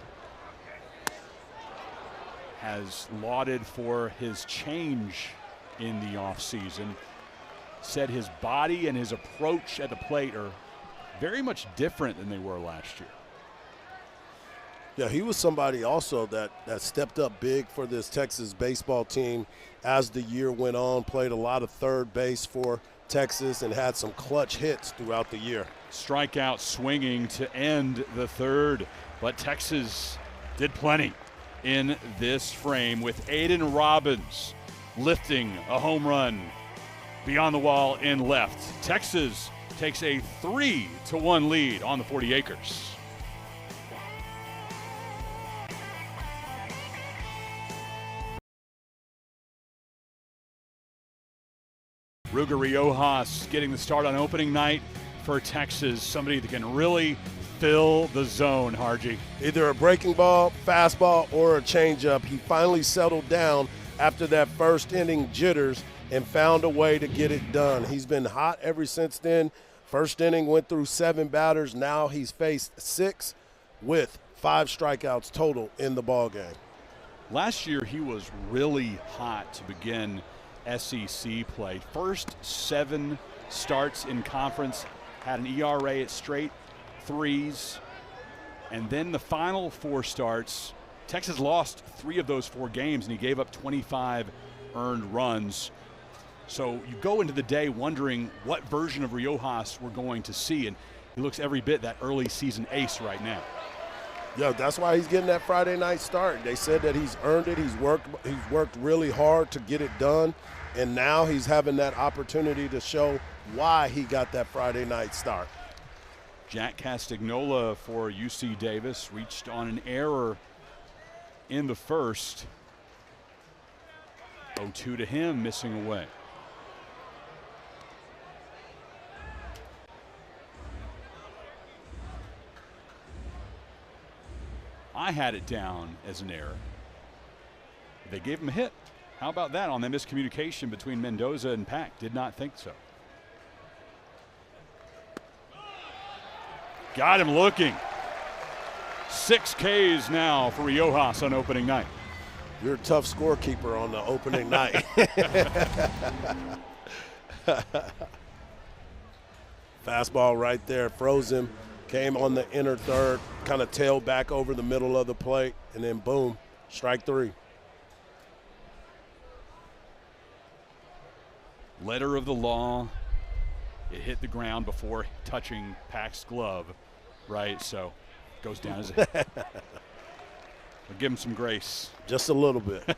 has lauded for his change in the offseason. Said his body and his approach at the plate are very much different than they were last year. Yeah, he was somebody also that stepped up big for this Texas baseball team as the year went on, played a lot of third base for Texas and had some clutch hits throughout the year. Strikeout swinging to end the third But Texas did plenty in this frame with Aiden Robbins lifting a home run beyond the wall in left. Texas takes a 3-1 lead on the 40 acres. Ruger Riojas getting the start on opening night for Texas. Somebody that can really fill the zone, Harji. Either a breaking ball, fastball, or a changeup. He finally settled down after that first inning jitters and found a way to get it done. He's been hot ever since then. First inning went through 7 batters. Now he's faced 6 with 5 strikeouts total in the ballgame. Last year he was really hot to begin SEC play. First 7 starts in conference, had an ERA at straight 3s, and then the final 4 starts, Texas lost 3 of those 4 games, and he gave up 25 earned runs. So you go into the day wondering what version of Riojas we're going to see, and he looks every bit that early season ace right now. Yeah, that's why he's getting that Friday night start. They said that he's earned it. He's worked really hard to get it done, and now he's having that opportunity to show why he got that Friday night start. Jack Castagnola for UC Davis reached on an error in the first. 0-2 to him, missing away. I had it down as an error. They gave him a hit. How about that on the miscommunication between Mendoza and Pack? Did not think so. Got him looking. 6 Ks now for Riojas on opening night. You're a tough scorekeeper on the opening night. Fastball right there, froze him. Came on the inner third, kind of tailed back over the middle of the plate, and then boom, strike 3. Letter of the law. It hit the ground before touching Pack's glove, right? So goes down as a hit. We'll give him some grace. Just a little bit.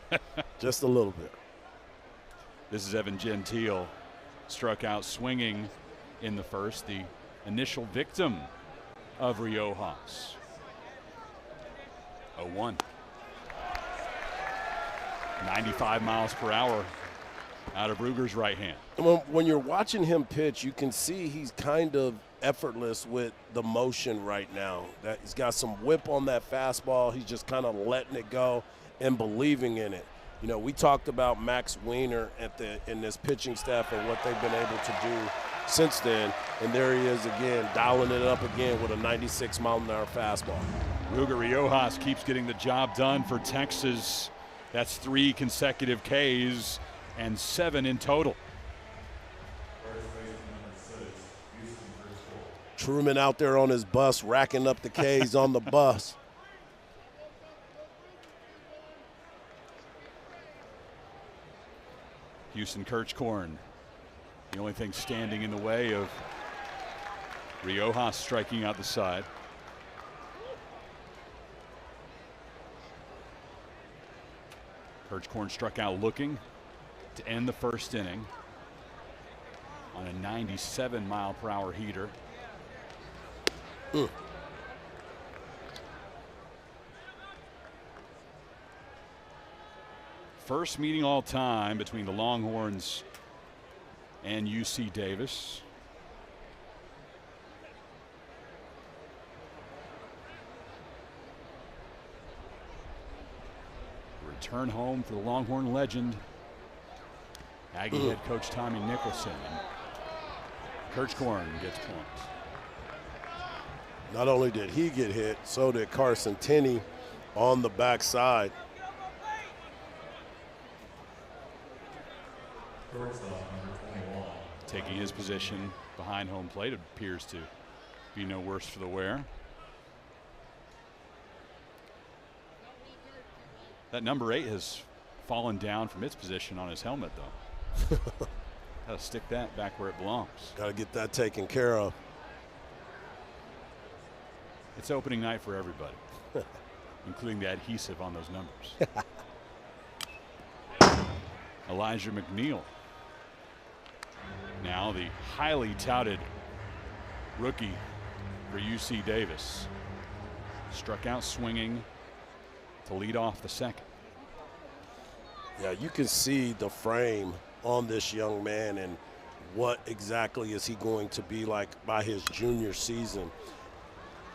Just a little bit. This is Evan Gentile. Struck out swinging in the first, the initial victim of Riojas. 0-1. 95 miles per hour out of Ruger's right hand. When you're watching him pitch, you can see he's kind of effortless with the motion right now. That he's got some whip on that fastball. He's just kind of letting it go and believing in it. You know, we talked about Max Weiner in this pitching staff and what they've been able to do since then, and there he is again, dialing it up again with a 96-mile-an-hour fastball. Ruger Riojas keeps getting the job done for Texas. That's 3 consecutive Ks and 7 in total. Truman out there on his bus, racking up the Ks on the bus. Houston Kirchkorn, the only thing standing in the way of Riojas striking out the side. Kirchkorn struck out looking to end the first inning on a 97-mile-per-hour heater. First meeting all time between the Longhorns and UC Davis. Return home for the Longhorn legend, Aggie head coach Tommy Nicholson. Kirchkorn gets points. Not only did he get hit, so did Carson Tenney on the backside. Taking his position behind home plate, it appears to be no worse for the wear. That number 8 has fallen down from its position on his helmet, though. Got to stick that back where it belongs. Got to get that taken care of. It's opening night for everybody, including the adhesive on those numbers. Elijah McNeil, now the highly touted rookie for UC Davis, struck out swinging to lead off the second. Yeah, you can see the frame on this young man and what exactly is he going to be like by his junior season.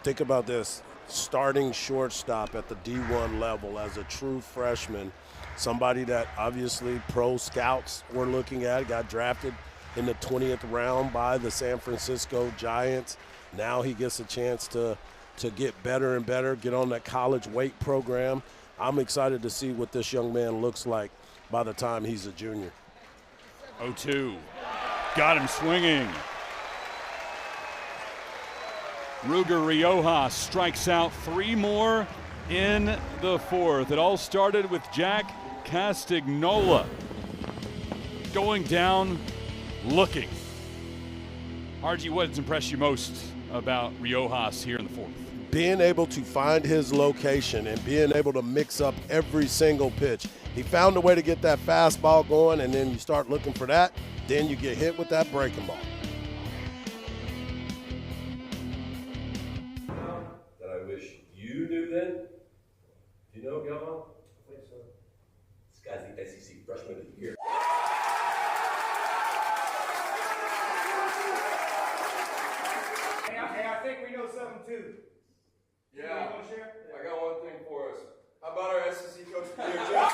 Think about this, starting shortstop at the D1 level as a true freshman, somebody that obviously pro scouts were looking at, got drafted in the 20th round by the San Francisco Giants. Now he gets a chance to get better and better, get on that college weight program. I'm excited to see what this young man looks like by the time he's a junior. 0-2, got him swinging. Ruger Riojas strikes out 3 more in the 4th. It all started with Jack Castagnola going down looking. RG, what's impressed you most about Riojas here in the 4th? Being able to find his location and being able to mix up every single pitch. He found a way to get that fastball going, and then you start looking for that, then you get hit with that breaking ball. That I wish you knew then. Do you know, Galvan? I think so. This guy's the SEC Freshman of the Year. Hey, I think we know something too. Yeah, I got one thing for us. How about our SEC Coach of the Year, Jeff?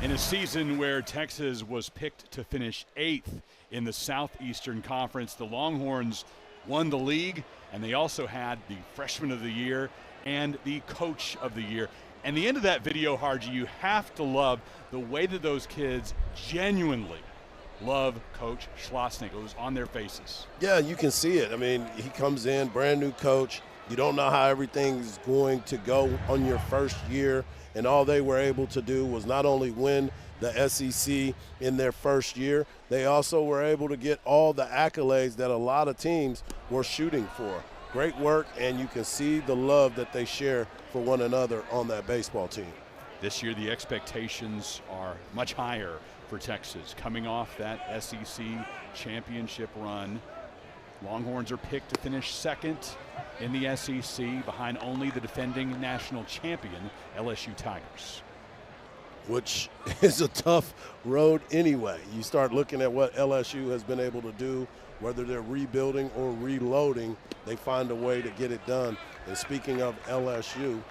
In a season where Texas was picked to finish 8th in the Southeastern Conference, the Longhorns won the league, and they also had the Freshman of the Year and the Coach of the Year. And the end of that video, Harji, you have to love the way that those kids genuinely love Coach Schlossnagle. It was on their faces. Yeah, you can see it. I mean, he comes in, brand new coach. You don't know how everything's going to go on your first year, and all they were able to do was not only win the SEC in their first year, they also were able to get all the accolades that a lot of teams were shooting for. Great work, and you can see the love that they share for one another on that baseball team. This year, the expectations are much higher for Texas. Coming off that SEC championship run, Longhorns are picked to finish 2nd in the SEC behind only the defending national champion, LSU Tigers. Which is a tough road anyway. You start looking at what LSU has been able to do, whether they're rebuilding or reloading, they find a way to get it done. And speaking of LSU,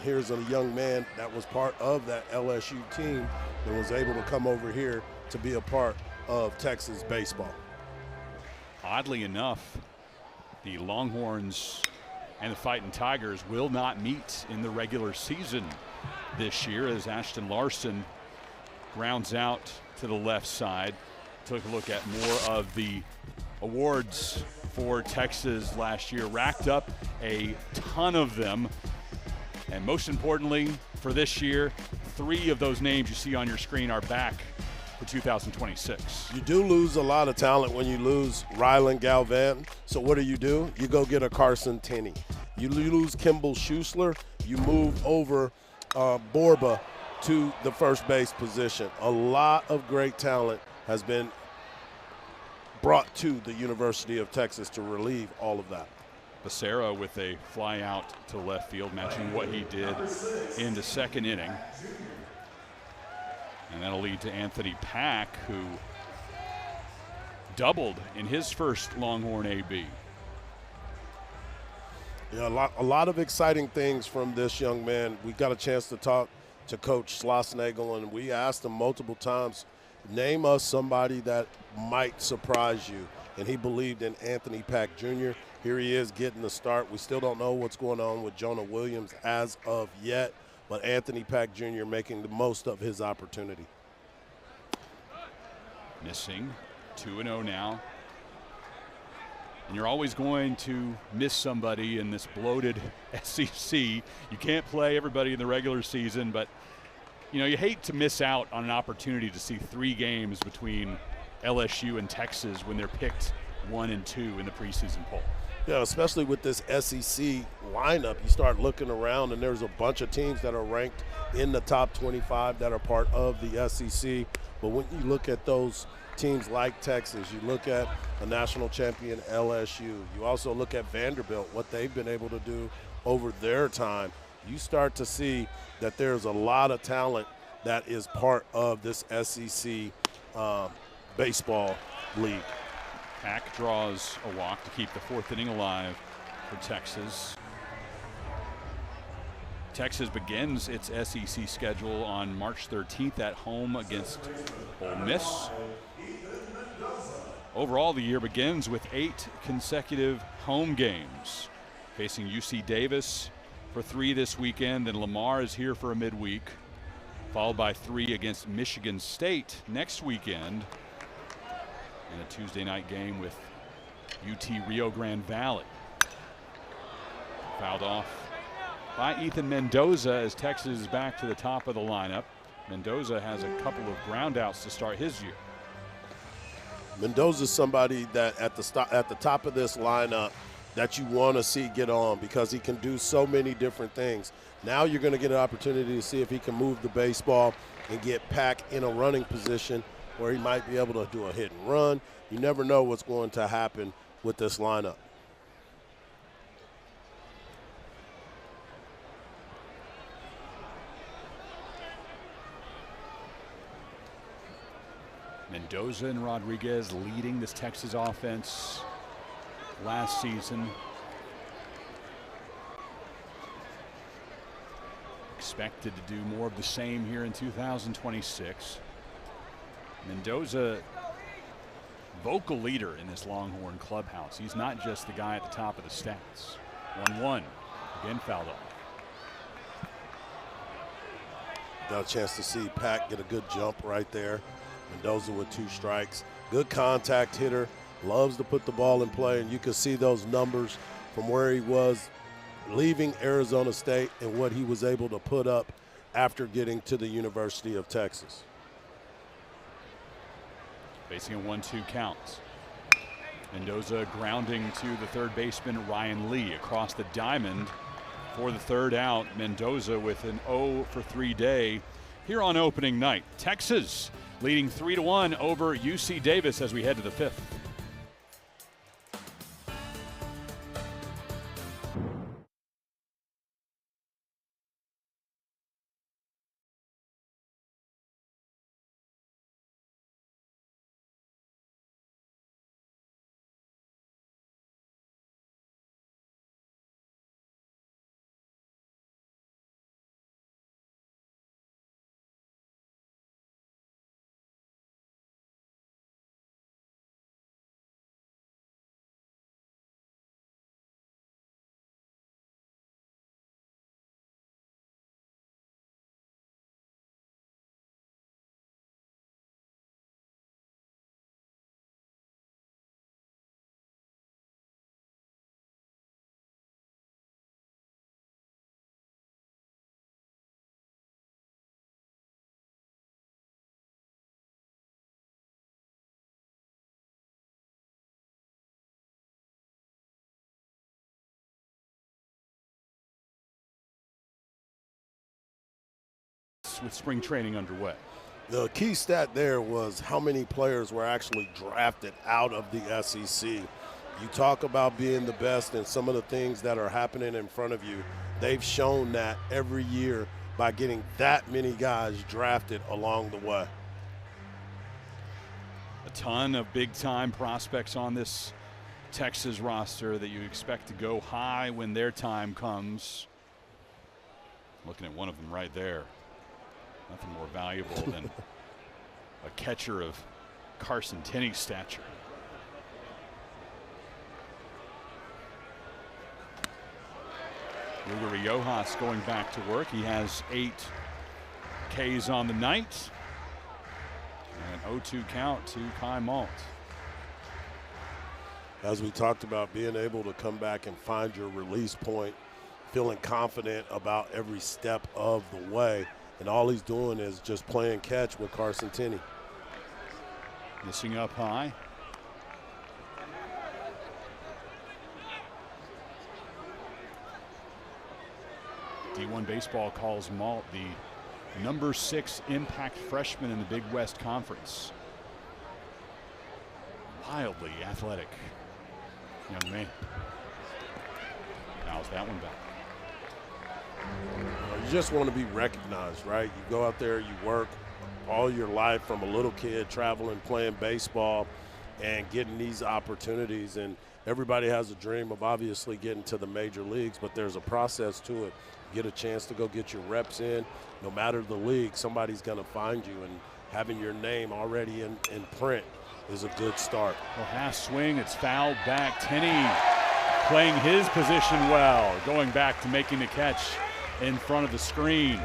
here's a young man that was part of that LSU team and was able to come over here to be a part of Texas baseball. Oddly enough, the Longhorns and the Fighting Tigers will not meet in the regular season this year as Ashton Larson grounds out to the left side. Took a look at more of the awards for Texas last year, racked up a ton of them. And most importantly for this year, 3 of those names you see on your screen are back for 2026. You do lose a lot of talent when you lose Rylan Galvan. So what do? You go get a Carson Tenney. You lose Kimball Schuessler, you move over Borba to the first base position. A lot of great talent has been brought to the University of Texas to relieve all of that. Becerra with a fly out to left field, matching what he did in the 2nd inning. And that'll lead to Anthony Pack, who doubled in his first Longhorn AB. Yeah, a lot of exciting things from this young man. We got a chance to talk to Coach Schlossnagle, and we asked him multiple times, name us somebody that might surprise you. And he believed in Anthony Pack Jr. Here he is getting the start. We still don't know what's going on with Jonah Williams as of yet, but Anthony Pack Jr. making the most of his opportunity. Missing 2-0 now. And you're always going to miss somebody in this bloated SEC. You can't play everybody in the regular season, but you know, you hate to miss out on an opportunity to see 3 games between LSU and Texas when they're picked 1 and 2 in the preseason poll. Yeah, especially with this SEC lineup, you start looking around and there's a bunch of teams that are ranked in the top 25 that are part of the SEC. But when you look at those teams like Texas, you look at a national champion LSU, you also look at Vanderbilt, what they've been able to do over their time, you start to see that there's a lot of talent that is part of this SEC baseball league. Pack draws a walk to keep the 4th inning alive for Texas. Texas begins its SEC schedule on March 13th at home against Ole Miss. Overall, the year begins with 8 consecutive home games, facing UC Davis for 3 this weekend, and Lamar is here for a midweek, followed by 3 against Michigan State next weekend, and a Tuesday night game with UT Rio Grande Valley. Fouled off by Ethan Mendoza as Texas is back to the top of the lineup. Mendoza has a couple of groundouts to start his year. Mendoza's somebody that at the top of this lineup that you want to see get on because he can do so many different things. Now you're going to get an opportunity to see if he can move the baseball and get Pack in a running position where he might be able to do a hit and run. You never know what's going to happen with this lineup. Mendoza and Rodriguez leading this Texas offense last season. Expected to do more of the same here in 2026. Mendoza, vocal leader in this Longhorn clubhouse. He's not just the guy at the top of the stats. 1-1, again fouled off. Got a chance to see Pack get a good jump right there. Mendoza with 2 strikes. Good contact hitter, loves to put the ball in play, and you can see those numbers from where he was leaving Arizona State and what he was able to put up after getting to the University of Texas. Facing a 1-2 count. Mendoza grounding to the third baseman Ryan Lee across the diamond for the 3rd out. Mendoza with an 0-for-3 day here on opening night. Texas leading 3-1 over UC Davis as we head to the 5th. With spring training underway. The key stat there was how many players were actually drafted out of the SEC. You talk about being the best and some of the things that are happening in front of you. They've shown that every year by getting that many guys drafted along the way. A ton of big-time prospects on this Texas roster that you expect to go high when their time comes. Looking at one of them right there. Nothing more valuable than a catcher of Carson Tenney's stature. Luger Riojas going back to work. He has 8 Ks on the night. And an 0-2 count to Kai Malt. As we talked about, being able to come back and find your release point, feeling confident about every step of the way. And all he's doing is just playing catch with Carson Tenney. Missing up high. D1 Baseball calls Malt the number 6 impact freshman in the Big West Conference. Wildly athletic young man. How's that one back? You just want to be recognized, right? You go out there, you work all your life from a little kid traveling, playing baseball, and getting these opportunities. And everybody has a dream of obviously getting to the major leagues, but there's a process to it. You get a chance to go get your reps in. No matter the league, somebody's going to find you, and having your name already in print is a good start. Well, half swing, it's fouled back. Tenney playing his position well, going back to making the catch in front of the screen.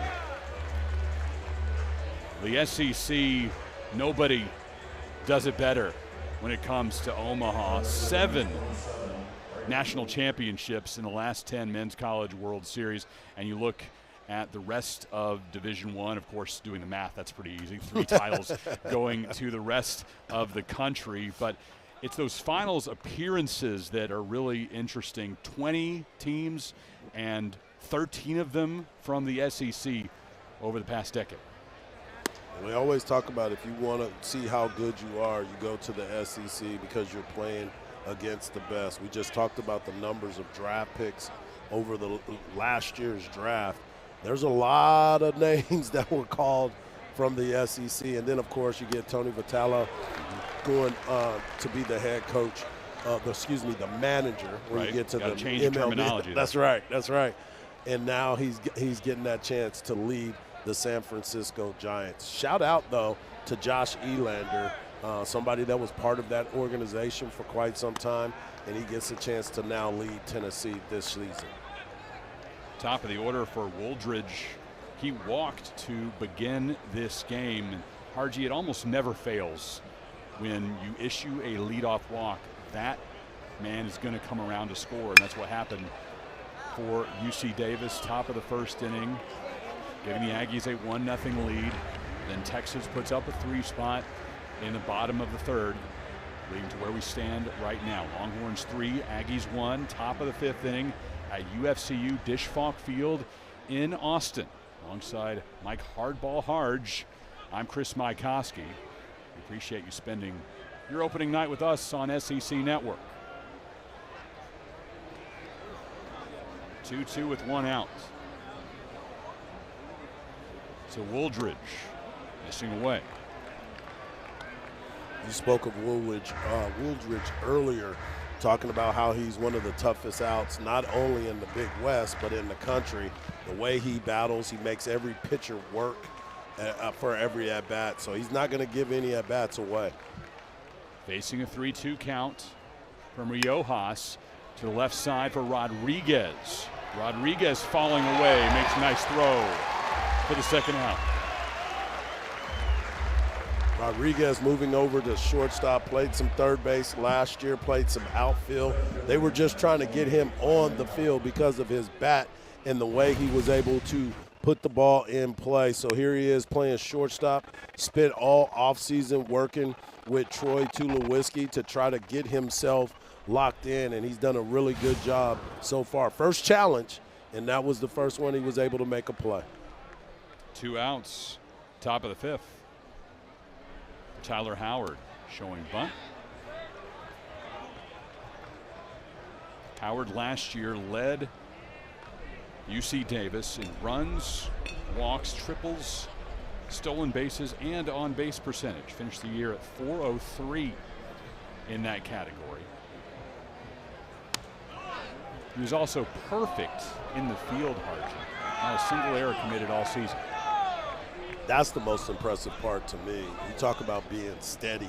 The SEC, nobody does it better when it comes to Omaha. 7 national championships in the last 10 Men's College World Series. And you look at the rest of Division I, of course, doing the math, that's pretty easy. 3 titles going to the rest of the country. But it's those finals appearances that are really interesting. 20 teams and 13 of them from the SEC over the past decade. We always talk about if you want to see how good you are, you go to the SEC because you're playing against the best. We just talked about the numbers of draft picks over the last year's draft. There's a lot of names that were called from the SEC. And then, of course, you get Tony Vitello going to be the head coach, the manager when you get to the change MLB. Terminology. That's right. And now he's getting that chance to lead the San Francisco Giants. Shout out, though, to Josh Elander, somebody that was part of that organization for quite some time, and he gets a chance to now lead Tennessee this season. Top of the order for Wooldridge. He walked to begin this game. Harji, it almost never fails when you issue a leadoff walk. That man is going to come around to score, and that's what happened for UC Davis. Top of the first inning, giving the Aggies a 1-0 lead. Then Texas puts up a 3 spot in the bottom of the third, leading to where we stand right now. Longhorns 3, Aggies 1, top of the 5th inning at UFCU Disch-Falk Field in Austin. Alongside Mike Hardball Harge, I'm Chris Maikowski. We appreciate you spending your opening night with us on SEC Network. 2-2 with 1 out. So Wooldridge missing away. You spoke of Wooldridge earlier, talking about how he's one of the toughest outs, not only in the Big West, but in the country. The way he battles, he makes every pitcher work for every at-bat, so he's not going to give any at-bats away. Facing a 3-2 count from Riojas to the left side for Rodriguez. Rodriguez falling away, makes a nice throw for the second out. Rodriguez moving over to shortstop, played some third base last year, played some outfield. They were just trying to get him on the field because of his bat and the way he was able to put the ball in play. So here he is playing shortstop, spent all offseason working with Troy Tulowitzki to try to get himself locked in, and he's done a really good job so far. First challenge, and that was the first one he was able to make a play. 2 outs, top of the 5th. Tyler Howard showing bunt. Howard last year led UC Davis in runs, walks, triples, stolen bases, and on-base percentage. Finished the year at .403 in that category. He was also perfect in the field, Harji. Not a single error committed all season. That's the most impressive part to me. You talk about being steady.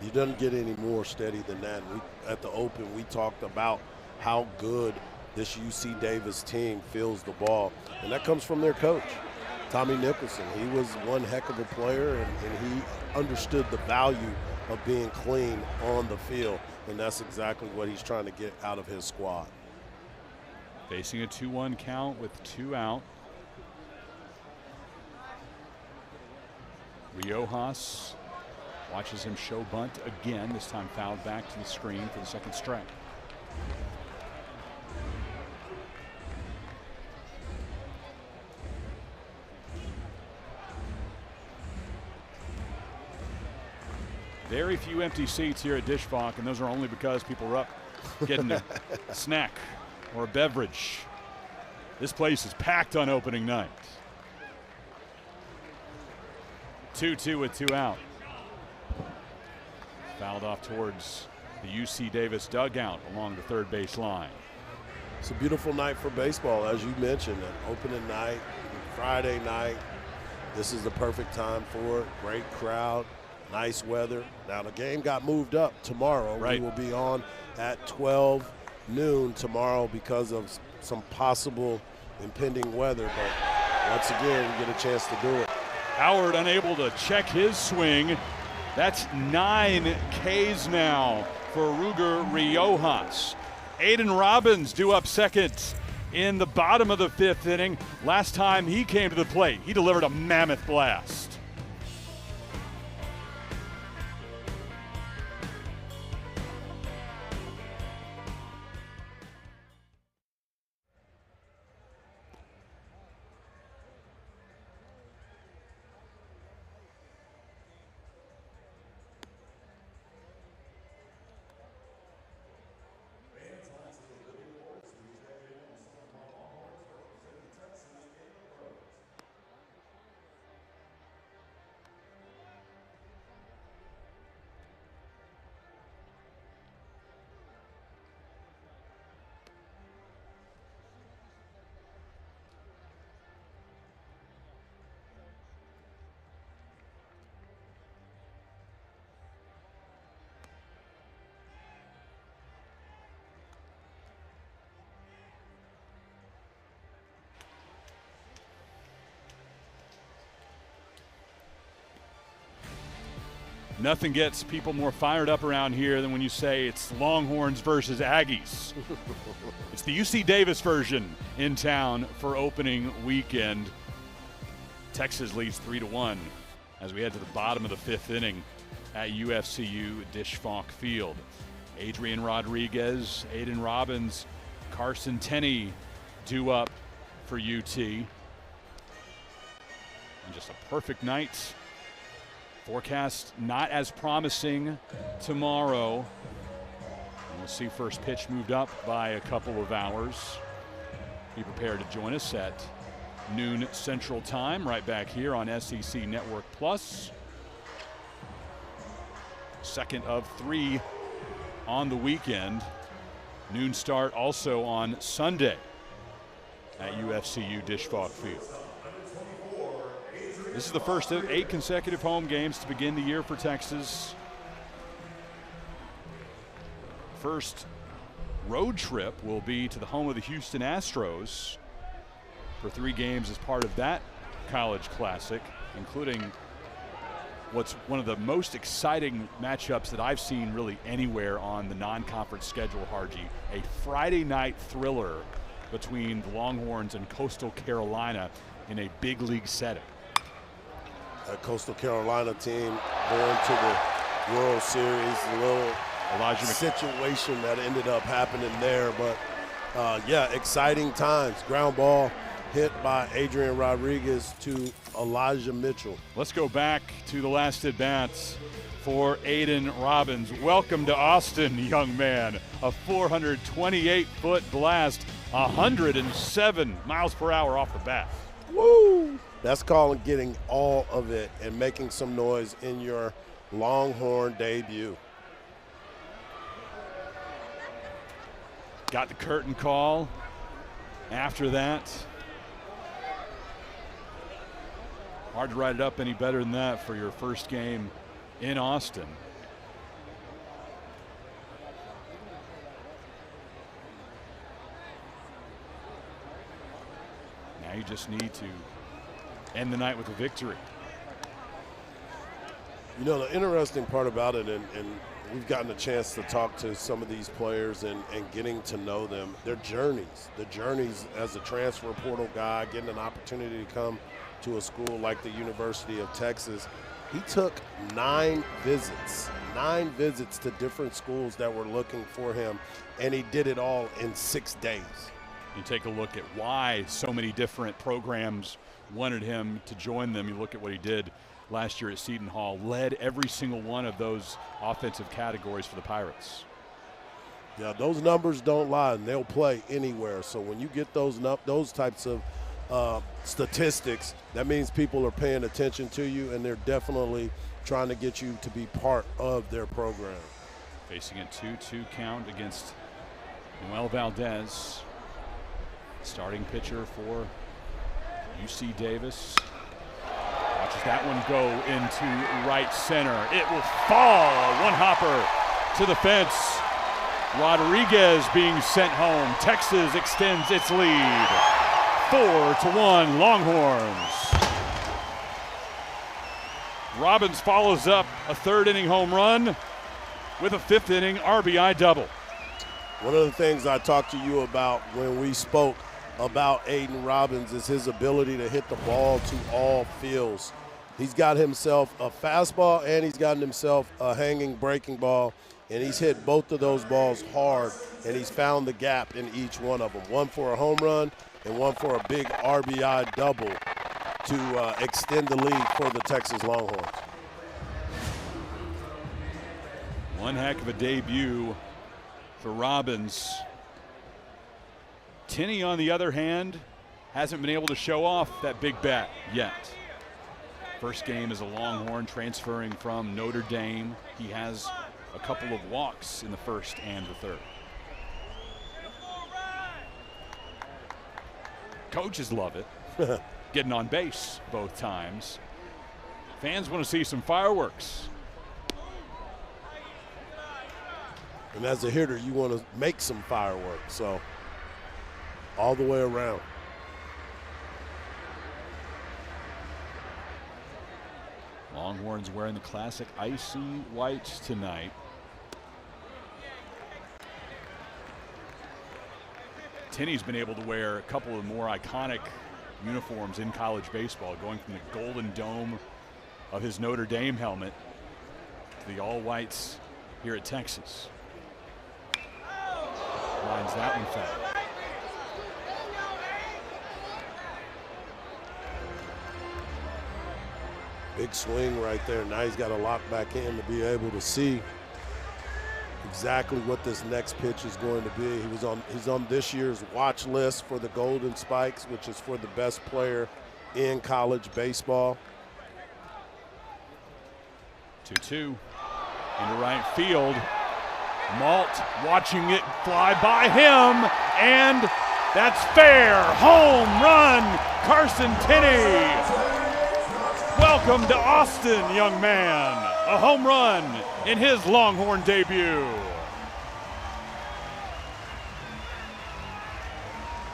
You don't get any more steady than that. At the Open, we talked about how good this UC Davis team feels the ball, and that comes from their coach, Tommy Nicholson. He was one heck of a player, and he understood the value of being clean on the field, and that's exactly what he's trying to get out of his squad. Facing a 2-1 count with 2 out. Riojas Watches him show bunt again, this time fouled back to the screen for the second strike. Very few empty seats here at Dish Falk, and those are only because people are up getting a snack or a beverage. This place is packed on opening night. 2-2 with 2 out. Fouled off towards the UC Davis dugout along the third base line. It's a beautiful night for baseball, as you mentioned, an opening night, Friday night. This is the perfect time for it. Great crowd, nice weather. Now the game got moved up tomorrow. Right. We will be on at 12 noon tomorrow because of some possible impending weather. But once again, we get a chance to do it. Howard unable to check his swing. That's 9 Ks now for Ruger Riojas. Aiden Robbins due up second in the bottom of the 5th inning. Last time he came to the plate, he delivered a mammoth blast. Nothing gets people more fired up around here than when you say it's Longhorns versus Aggies. It's the UC Davis version in town for opening weekend. Texas leads 3-1 as we head to the bottom of the 5th inning at UFCU Dish Falk Field. Adrian Rodriguez, Aiden Robbins, Carson Tenney due up for UT. And just a perfect night. Forecast not as promising tomorrow. And we'll see first pitch moved up by a couple of hours. Be prepared to join us at noon Central Time, right back here on SEC Network Plus. Second of 3 on the weekend. Noon start also on Sunday at UFCU Dish Falk Field. This is the first of 8 consecutive home games to begin the year for Texas. First road trip will be to the home of the Houston Astros for 3 games as part of that College Classic, including what's one of the most exciting matchups that I've seen really anywhere on the non-conference schedule, Harji. A Friday night thriller between the Longhorns and Coastal Carolina in a big league setting. A Coastal Carolina team going to the World Series, a little situation that ended up happening there. But, yeah, exciting times. Ground ball hit by Adrian Rodriguez to Elijah Mitchell. Let's go back to the last at-bats for Aiden Robbins. Welcome to Austin, young man. A 428-foot blast, 107 miles per hour off the bat. Woo! That's called getting all of it and making some noise in your Longhorn debut. Got the curtain call after that. Hard to write it up any better than that for your first game in Austin. Now you just need to end the night with a victory. You know, the interesting part about it, and we've gotten a chance to talk to some of these players and getting to know them, their journeys. The journeys as a transfer portal guy, getting an opportunity to come to a school like the University of Texas. He took 9 visits to different schools that were looking for him, and he did it all in 6 days. You take a look at why so many different programs wanted him to join them. You look at what he did last year at Seton Hall, led every single one of those offensive categories for the Pirates. Yeah, those numbers don't lie, and they'll play anywhere. So when you get those types of statistics, that means people are paying attention to you, and they're definitely trying to get you to be part of their program. Facing a 2-2 count against Noel Valdez. Starting pitcher for UC Davis. Watches that one go into right center. It will fall. A one-hopper to the fence. Rodriguez being sent home. Texas extends its lead. 4-1 Longhorns. Robbins follows up a third-inning home run with a fifth-inning RBI double. One of the things I talked to you about when we spoke about Aiden Robbins is his ability to hit the ball to all fields. He's got himself a fastball and he's gotten himself a hanging breaking ball, and he's hit both of those balls hard, and he's found the gap in each one of them. One for a home run and one for a big RBI double to extend the lead for the Texas Longhorns. One heck of a debut for Robbins. Tinney, on the other hand, hasn't been able to show off that big bat yet. First game as a Longhorn, transferring from Notre Dame. He has a couple of walks in the first and the third. Coaches love it. Getting on base both times. Fans want to see some fireworks. And as a hitter, you want to make some fireworks, so all the way around. Longhorns wearing the classic icy whites tonight. Tinney's been able to wear a couple of more iconic uniforms in college baseball, going from the golden dome of his Notre Dame helmet to the all-whites here at Texas. Lines that one foul. Big swing right there. Now he's got to lock back in to be able to see exactly what this next pitch is going to be. He's on this year's watch list for the Golden Spikes, which is for the best player in college baseball. 2-2 into right field. Malt watching it fly by him, and that's fair. Home run, Carson Tinney. Welcome to Austin, young man. A home run in his Longhorn debut.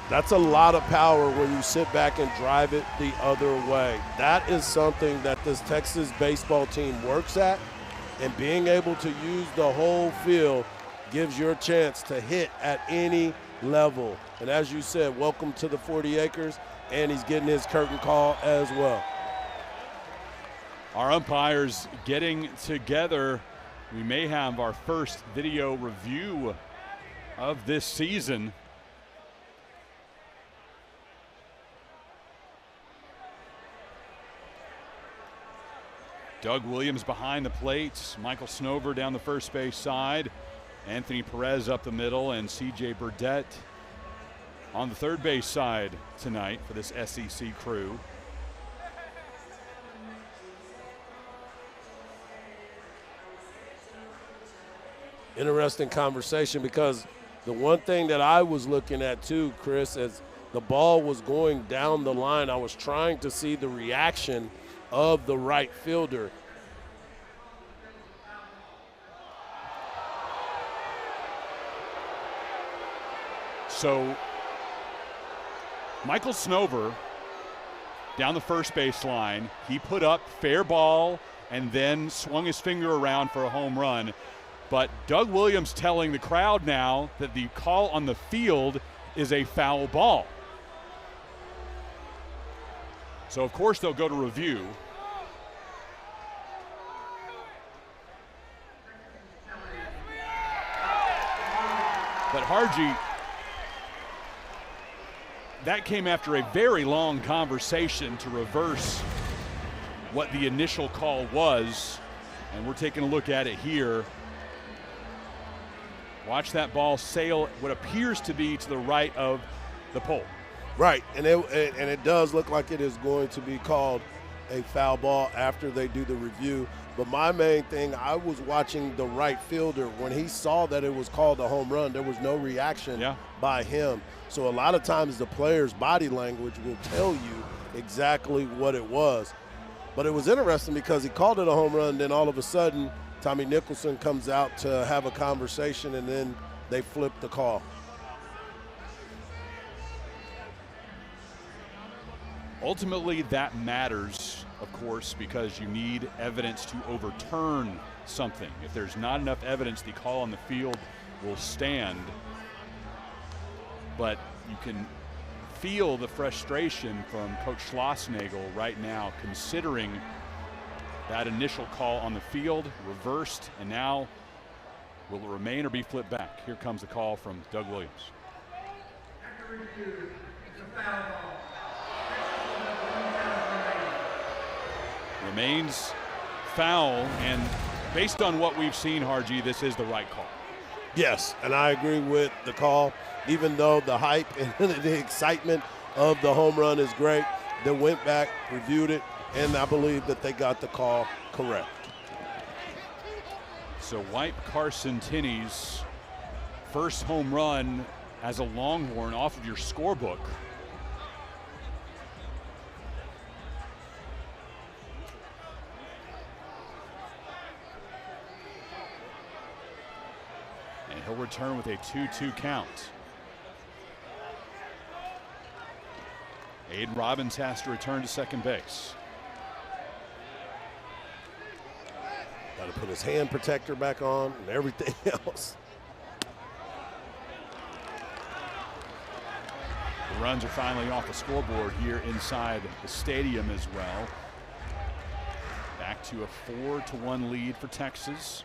That's a lot of power when you sit back and drive it the other way. That is something that this Texas baseball team works at, and being able to use the whole field gives you a chance to hit at any level. And as you said, welcome to the 40 acres, and he's getting his curtain call as well. Our umpires getting together. We may have our first video review of this season. Doug Williams behind the plate, Michael Snover down the first base side, Anthony Perez up the middle, and C.J. Burdett on the third base side tonight for this SEC crew. Interesting conversation, because the one thing that I was looking at too, Chris, as the ball was going down the line, I was trying to see the reaction of the right fielder. So Michael Snover down the first base line, he put up fair ball and then swung his finger around for a home run. But Doug Williams telling the crowd now that the call on the field is a foul ball. So, of course, they'll go to review. But Harji, that came after a very long conversation to reverse what the initial call was, and we're taking a look at it here. Watch that ball sail what appears to be to the right of the pole. Right, and it does look like it is going to be called a foul ball after they do the review. But my main thing, I was watching the right fielder. When he saw that it was called a home run, there was no reaction by him. So a lot of times the player's body language will tell you exactly what it was. But it was interesting because he called it a home run, then all of a sudden Tommy Nicholson comes out to have a conversation, and then they flip the call. Ultimately, that matters, of course, because you need evidence to overturn something. If there's not enough evidence, the call on the field will stand. But you can feel the frustration from Coach Schlossnagle right now, considering that initial call on the field, reversed, and now will it remain or be flipped back? Here comes the call from Doug Williams. After review, it's a foul ball. Remains foul, and based on what we've seen, Harji, this is the right call. Yes, and I agree with the call. Even though the hype and the excitement of the home run is great, they went back, reviewed it, and I believe that they got the call correct. So wipe Carson Tinney's first home run as a Longhorn off of your scorebook. And he'll return with a 2-2 count. Aiden Robbins has to return to second base. Got to put his hand protector back on and everything else. The runs are finally off the scoreboard here inside the stadium as well. Back to a 4-1 lead for Texas.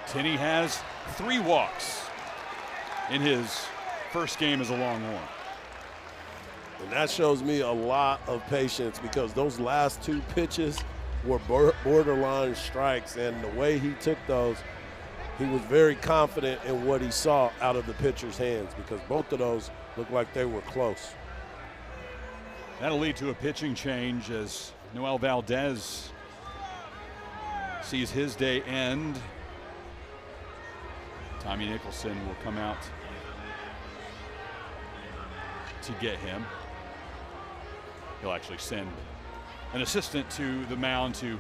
Tinney has 3 walks in his first game as a Longhorn. And that shows me a lot of patience, because those last 2 pitches were borderline strikes, and the way he took those, he was very confident in what he saw out of the pitcher's hands, because both of those looked like they were close. That'll lead to a pitching change as Noel Valdez sees his day end. Tommy Nicholson will come out to get him. He'll actually send an assistant to the mound to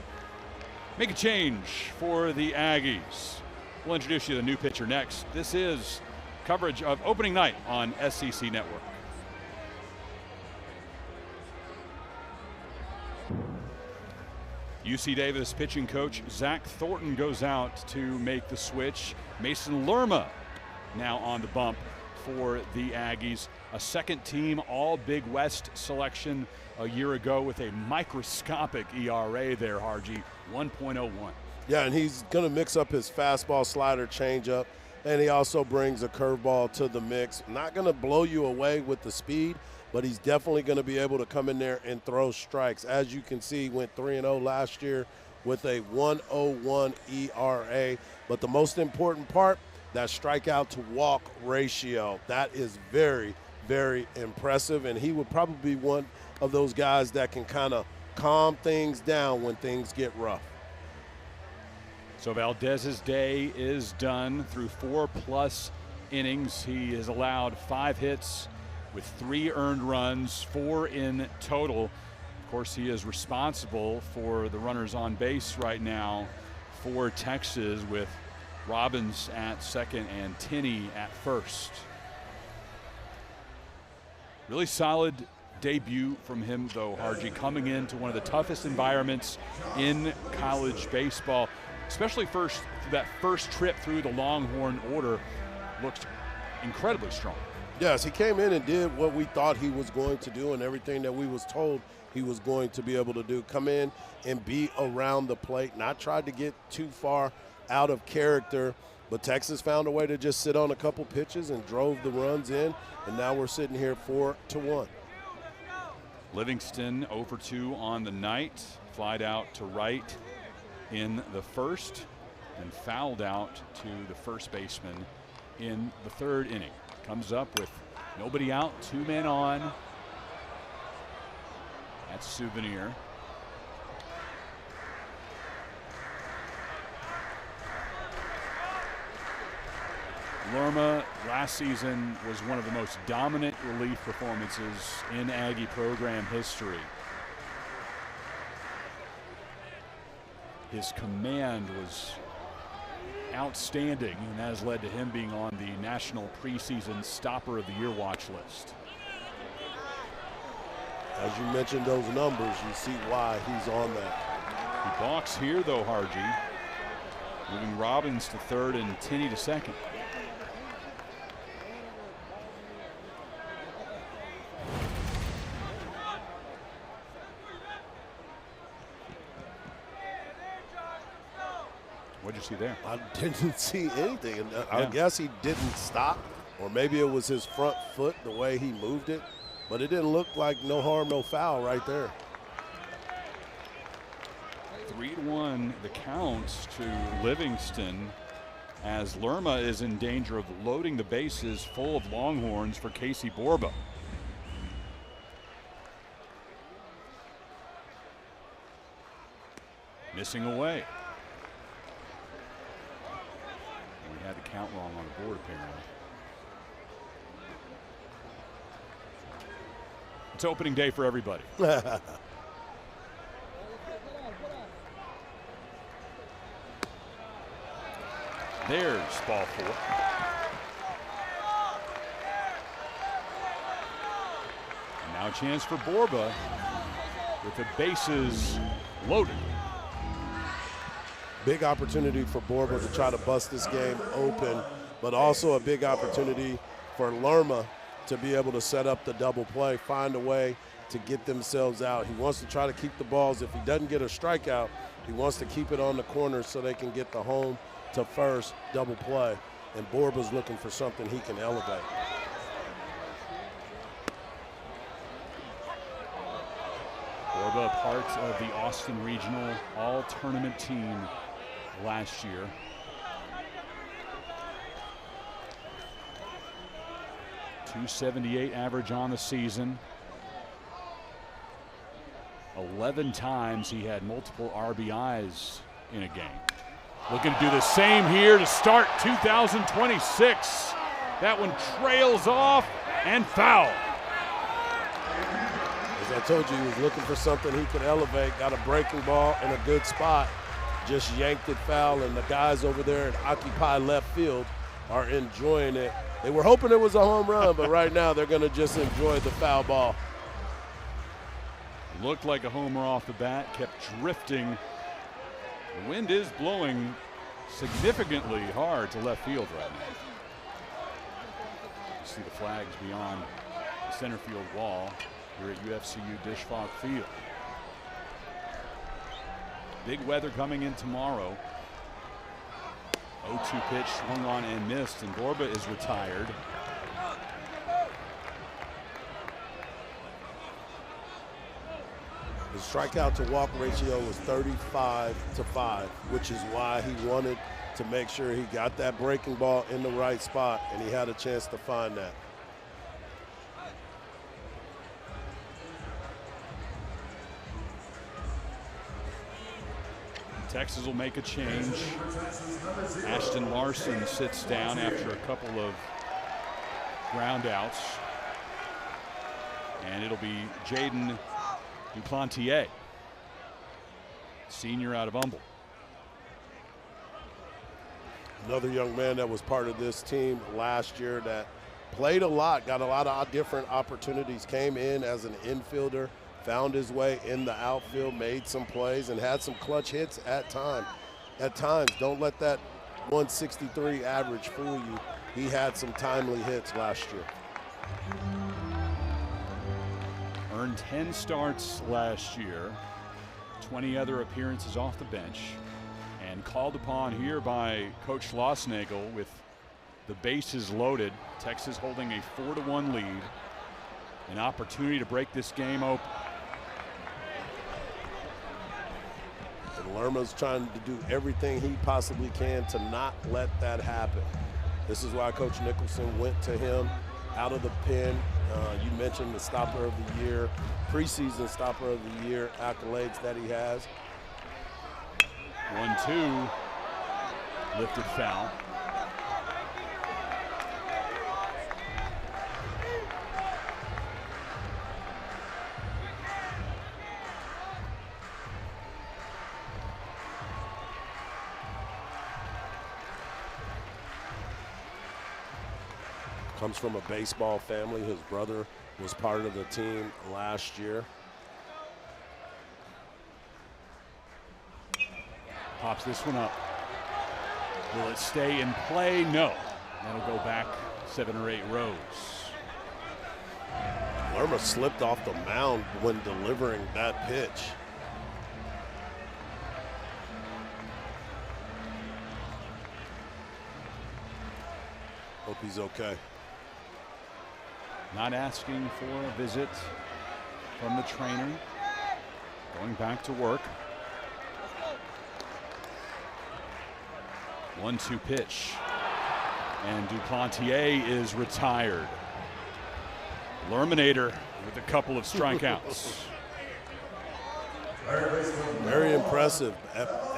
make a change for the Aggies. We'll introduce you to the new pitcher next. This is coverage of opening night on SEC Network. UC Davis pitching coach Zach Thornton goes out to make the switch. Mason Lerma now on the bump for the Aggies. A second team all Big West selection a year ago with a microscopic ERA there, Harji, 1.01. Yeah, and he's going to mix up his fastball, slider, changeup, and he also brings a curveball to the mix. Not going to blow you away with the speed, but he's definitely going to be able to come in there and throw strikes. As you can see, he went 3-0 last year with a 1.01 ERA. But the most important part, that strikeout to walk ratio. That is very, very impressive, and he would probably be one of those guys that can kind of calm things down when things get rough. So Valdez's day is done through 4+ innings. He has allowed 5 hits with 3 earned runs, 4 in total. Of course, he is responsible for the runners on base right now for Texas, with Robbins at second and Tinney at first. Really solid debut from him, though, Harji, coming into one of the toughest environments in college baseball, especially that first trip through the Longhorn order. Looks incredibly strong. Yes, he came in and did what we thought he was going to do and everything that we was told he was going to be able to do. Come in and be around the plate, not try to get too far out of character. But Texas found a way to just sit on a couple pitches and drove the runs in, and now we're sitting here 4-1. Livingston 0-for-2 on the night, flied out to right in the first and fouled out to the first baseman in the third inning. Comes up with nobody out, 2 men on. That's Souvenir. Lerma last season was one of the most dominant relief performances in Aggie program history. His command was outstanding, and that has led to him being on the National Preseason Stopper of the Year watch list. As you mentioned those numbers, you see why he's on that. He balks here, though, Harji, moving Robbins to third and Tinney to second. What'd you see there? I didn't see anything. I guess he didn't stop, or maybe it was his front foot, the way he moved it. But it didn't look like no harm, no foul right there. 3-1 the counts to Livingston, as Lerma is in danger of loading the bases full of Longhorns for Casey Borba. Missing away. We had the count wrong on the board, apparently. It's opening day for everybody. There's ball 4. And now a chance for Borba with the bases loaded. Big opportunity for Borba to try to bust this game open, but also a big opportunity for Lerma to be able to set up the double play, find a way to get themselves out. He wants to try to keep the balls. If he doesn't get a strikeout, he wants to keep it on the corner so they can get the home to first double play. And Borba's looking for something he can elevate. Borba, part of the Austin Regional All-Tournament team last year. .278 average on the season. 11 times he had multiple RBIs in a game. Looking to do the same here to start 2026. That one trails off and foul. As I told you, he was looking for something he could elevate, got a breaking ball in a good spot, just yanked it foul, and the guys over there at Occupy Left Field are enjoying it. They were hoping it was a home run, but right now they're going to just enjoy the foul ball. Looked like a homer off the bat, kept drifting. The wind is blowing significantly hard to left field right now. You see the flags beyond the center field wall here at UFCU Disch-Falk Field. Big weather coming in tomorrow. 0-2 pitch swung on and missed, and Borba is retired. His strikeout to walk ratio was 35-5, which is why he wanted to make sure he got that breaking ball in the right spot, and he had a chance to find that. Texas will make a change. Ashton Larson sits down after a couple of ground outs. And it'll be Jaden Duplantier, senior out of Humble. Another young man that was part of this team last year that played a lot, got a lot of different opportunities, came in as an infielder, found his way in the outfield, made some plays, and had some clutch hits at times. Don't let that 163 average fool you. He had some timely hits last year. Earned 10 starts last year, 20 other appearances off the bench, and called upon here by Coach Schlossnagle with the bases loaded. Texas holding a 4-1 lead. An opportunity to break this game open. And Lerma's trying to do everything he possibly can to not let that happen. This is why Coach Nicholson went to him out of the pen. You mentioned the stopper of the year, preseason stopper of the year accolades that he has. 1-2, lifted foul. Comes from a baseball family. His brother was part of the team last year. Pops this one up. Will it stay in play? No. That'll go back 7 or 8 rows. Lerma slipped off the mound when delivering that pitch. Hope he's okay. Not asking for a visit from the trainer. Going back to work. 1-2 pitch. And Duplantier is retired. Lerminator with a couple of strikeouts. Very impressive.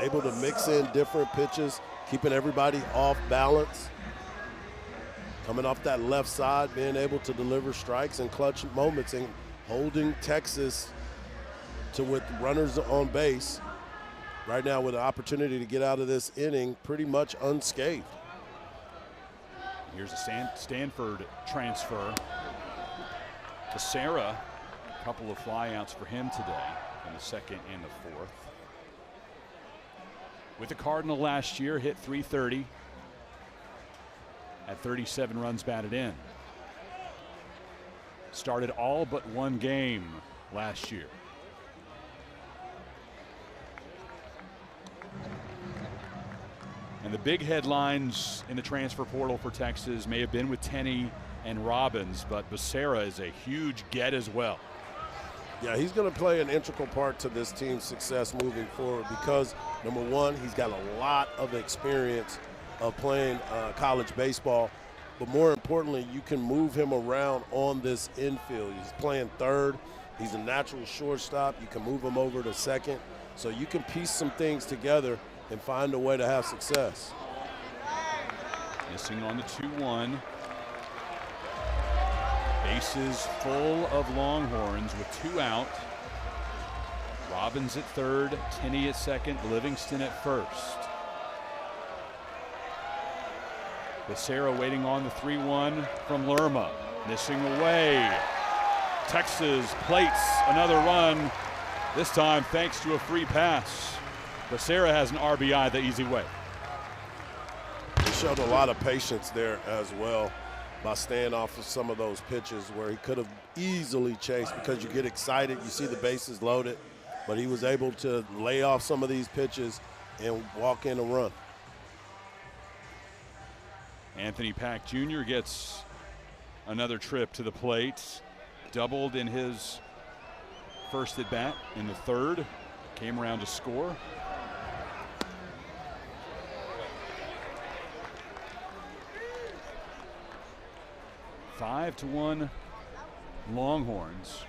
Able to mix in different pitches, keeping everybody off balance. Coming off that left side, being able to deliver strikes in clutch moments and holding Texas to with runners on base. Right now with an opportunity to get out of this inning pretty much unscathed. Here's a Stanford transfer. Becerra, a couple of flyouts for him today in the second and the fourth. With the Cardinal last year, hit .330. At 37 runs batted in. Started all but one game last year. And the big headlines in the transfer portal for Texas may have been with Tenney and Robbins, but Becerra is a huge get as well. Yeah, he's going to play an integral part to this team's success moving forward because, number one, he's got a lot of experience of playing college baseball, but more importantly, you can move him around on this infield. He's playing third. He's a natural shortstop. You can move him over to second. So you can piece some things together and find a way to have success. Missing on the 2-1. Bases full of Longhorns with 2 out. Robbins at third, Tenney at second, Livingston at first. Becerra waiting on the 3-1 from Lerma. Missing away. Texas plates another run, this time thanks to a free pass. Becerra has an RBI the easy way. He showed a lot of patience there as well by staying off of some of those pitches where he could have easily chased because you get excited, you see the bases loaded, but he was able to lay off some of these pitches and walk in a run. Anthony Pack Jr. gets another trip to the plate. Doubled in his first at bat in the third. Came around to score. Five to 1 Longhorns.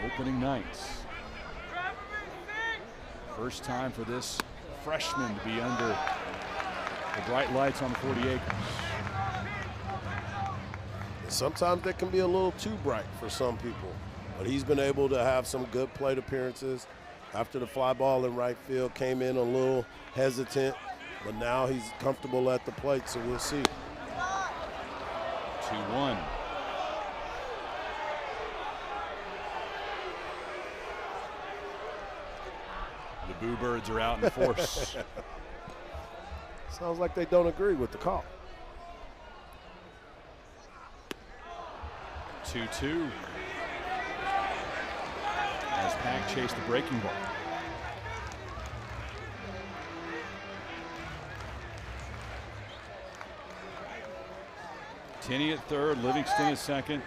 Opening night. First time for this freshman to be under the bright lights on the 40 acres. Sometimes they can be a little too bright for some people, but he's been able to have some good plate appearances. After the fly ball in right field, came in a little hesitant, but now he's comfortable at the plate, so we'll see. 2-1. The Boo Birds are out in force. Sounds like they don't agree with the call. 2-2 as Pack chased the breaking ball. Tinney at third, Livingston at second,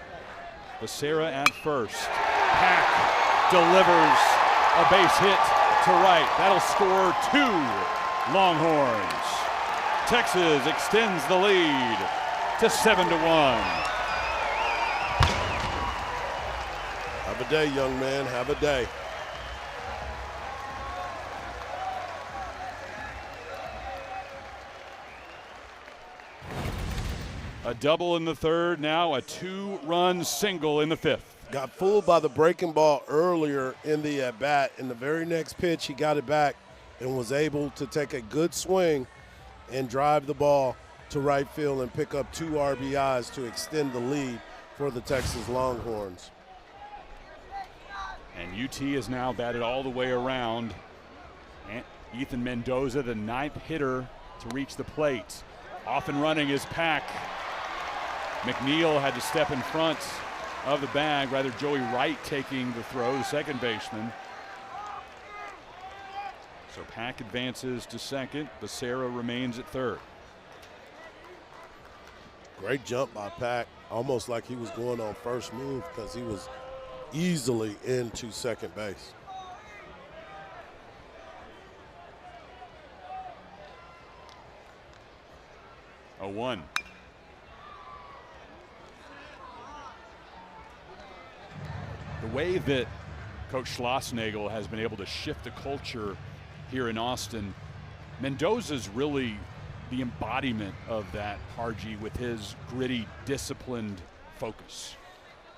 Becerra at first. Pack delivers a base hit to right. That'll score 2 Longhorns. Texas extends the lead to 7-1. Have a day, young man. Have a day. A double in the third, now a 2-run single in the fifth. Got fooled by the breaking ball earlier in the at-bat. In the very next pitch, he got it back and was able to take a good swing and drive the ball to right field and pick up 2 RBIs to extend the lead for the Texas Longhorns. And UT is now batted all the way around. And Ethan Mendoza, the 9th hitter to reach the plate. Off and running is Pack. McNeil had to step in front of the bag, rather Joey Wright taking the throw, the second baseman. So Pack advances to second. Becerra remains at third. Great jump by Pack, almost like he was going on first move because he was easily into second base. A 1. The way that Coach Schlossnagel has been able to shift the culture here in Austin, Mendoza's really the embodiment of that, Harji, with his gritty, disciplined focus.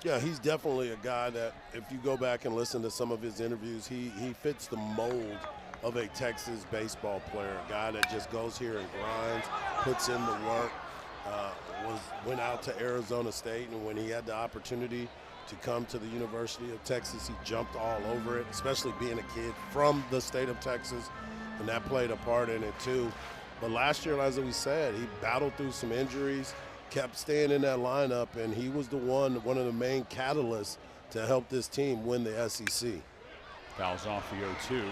Yeah, he's definitely a guy that if you go back and listen to some of his interviews, he fits the mold of a Texas baseball player, a guy that just goes here and grinds, puts in the work, went out to Arizona State, and when he had the opportunity to come to the University of Texas, he jumped all over it, especially being a kid from the state of Texas, and that played a part in it too. But last year, as we said, he battled through some injuries, kept staying in that lineup, and he was one of the main catalysts to help this team win the SEC. Fouls off the 0-2.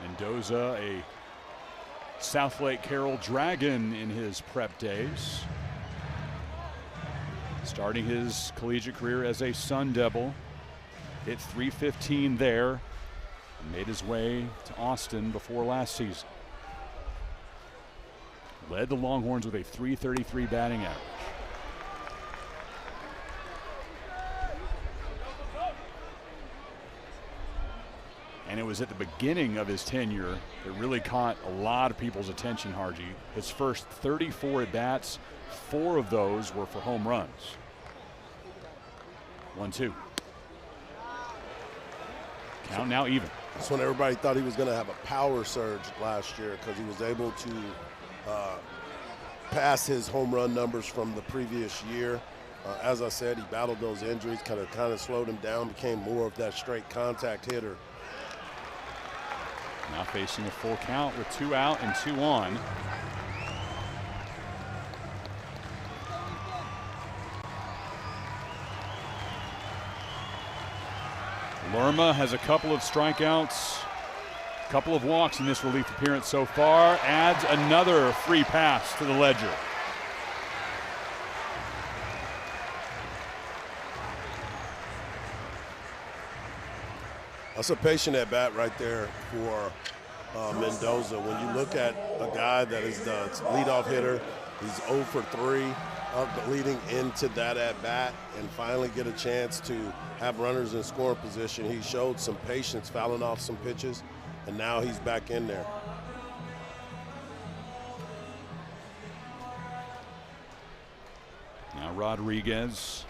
Mendoza, a Southlake Carroll Dragon in his prep days. Starting his collegiate career as a Sun Devil. Hit .315 there. And made his way to Austin before last season. Led the Longhorns with a .333 batting average. And it was at the beginning of his tenure that really caught a lot of people's attention, Harji. His first 34 at-bats, 4 of those were for home runs. 1-2. Count now even. That's when everybody thought he was going to have a power surge last year because he was able to pass his home run numbers from the previous year. As I said, he battled those injuries, kind of slowed him down, became more of that straight contact hitter. Now facing a full count with 2 out and 2 on. Lerma has a couple of strikeouts, a couple of walks in this relief appearance so far. Adds another free pass to the ledger. That's a patient at bat right there for Mendoza. When you look at a guy that is the leadoff hitter, he's 0 for 3 leading into that at bat, and finally get a chance to have runners in scoring position. He showed some patience, fouling off some pitches, and now he's back in there. Now Rodriguez,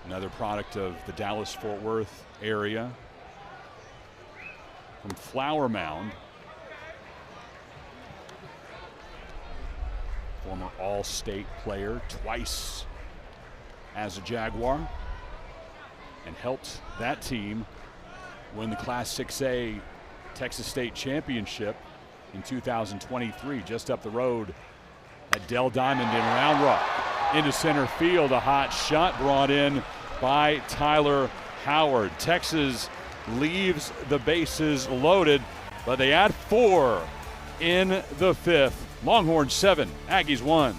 another product of the Dallas-Fort Worth area, from Flower Mound. Former All-State player, twice as a Jaguar, and helped that team win the Class 6A Texas State Championship in 2023, just up the road at Dell Diamond in Round Rock. Into center field, a hot shot brought in by Tyler Howard. Texas leaves the bases loaded, but they add 4 in the 5th. Longhorns 7, Aggies 1.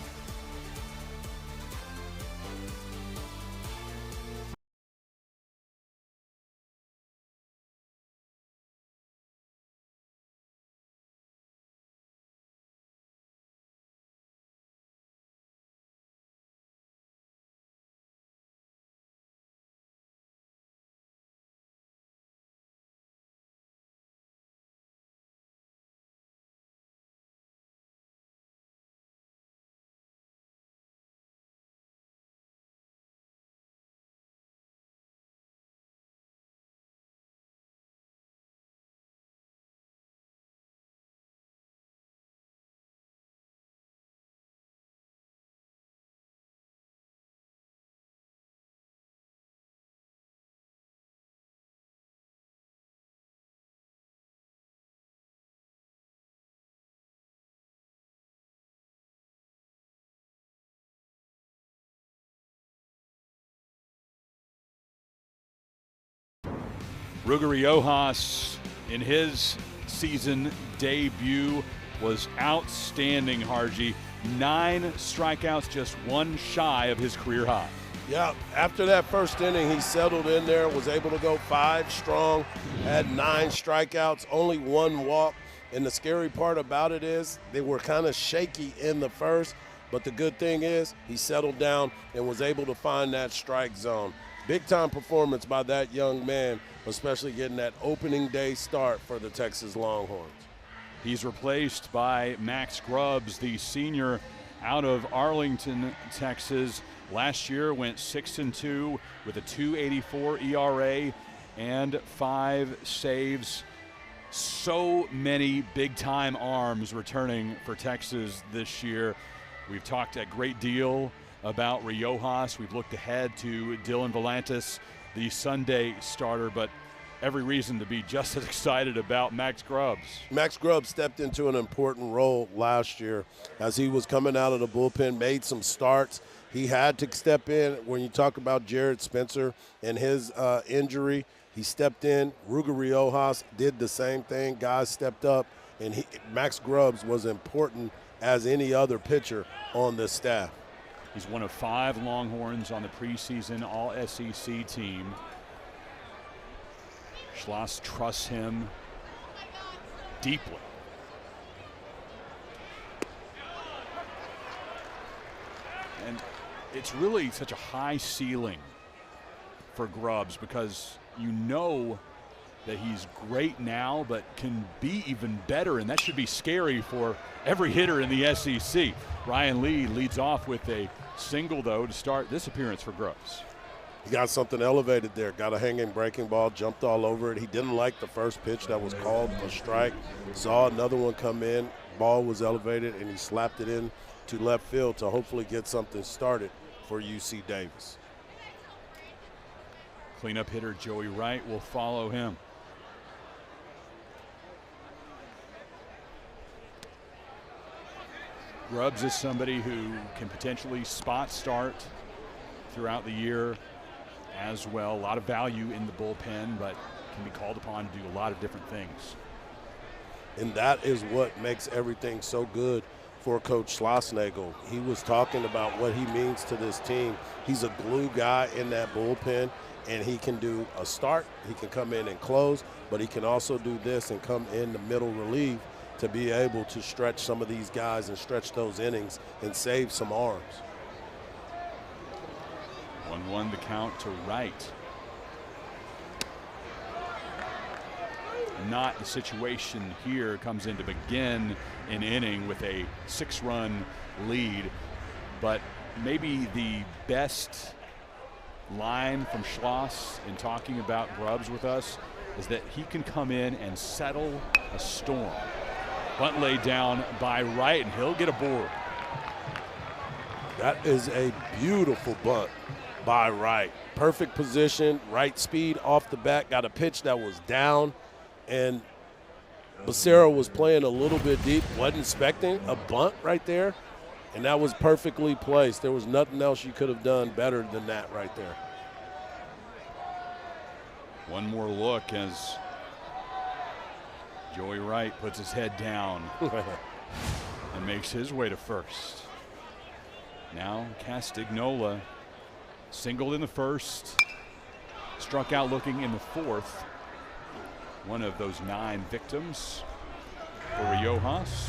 Ruger Riojas in his season debut was outstanding, Harji. 9 strikeouts, just 1 shy of his career high. Yeah, after that first inning, he settled in there, was able to go 5 strong, had 9 strikeouts, only 1 walk. And the scary part about it is they were kind of shaky in the first, but the good thing is he settled down and was able to find that strike zone. Big-time performance by that young man, especially getting that opening day start for the Texas Longhorns. He's replaced by Max Grubbs, the senior out of Arlington, Texas. Last year went 6-2 with a 2.84 ERA and 5 saves. So many big-time arms returning for Texas this year. We've talked a great deal about Riojas. We've looked ahead to Dylan Volantis, the Sunday starter, but every reason to be just as excited about Max Grubbs. Max Grubbs stepped into an important role last year as he was coming out of the bullpen, made some starts. He had to step in. When you talk about Jared Spencer and his injury, he stepped in. Ruger Riojas did the same thing. Guys stepped up, and Max Grubbs was important as any other pitcher on this staff. He's one of 5 Longhorns on the preseason All-SEC team. Schloss trusts him deeply. And it's really such a high ceiling for Grubbs because you know that he's great now but can be even better, and that should be scary for every hitter in the SEC. Ryan Lee leads off with a single, though, to start this appearance for Grubbs. He got something elevated there, got a hanging breaking ball, jumped all over it. He didn't like the first pitch that was called a strike. Saw another one come in, ball was elevated, and he slapped it in to left field to hopefully get something started for UC Davis. Cleanup hitter Joey Wright will follow him. Grubbs is somebody who can potentially spot start throughout the year as well. A lot of value in the bullpen, but can be called upon to do a lot of different things. And that is what makes everything so good for Coach Schlossnagle. He was talking about what he means to this team. He's a glue guy in that bullpen, and he can do a start, he can come in and close, but he can also do this and come in the middle relief to be able to stretch some of these guys and stretch those innings and save some arms. 1-1 the count to Wright. Not the situation here. Comes in to begin an inning with a 6-run lead, but maybe the best line from Schloss in talking about Grubbs with us is that he can come in and settle a storm. Bunt laid down by Wright, and he'll get aboard. That is a beautiful bunt by Wright. Perfect position, right speed off the bat, got a pitch that was down, and Becerra was playing a little bit deep, wasn't expecting a bunt right there, and that was perfectly placed. There was nothing else you could have done better than that right there. One more look as Joey Wright puts his head down and makes his way to first. Now Castagnola singled in the first, struck out looking in the fourth. One of those 9 victims for Riojas.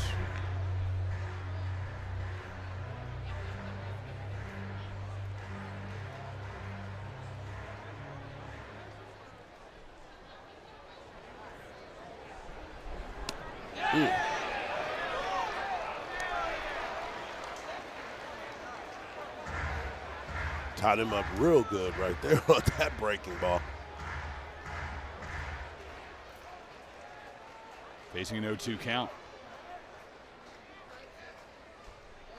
Tied him up real good right there on that breaking ball. Facing an 0-2 count.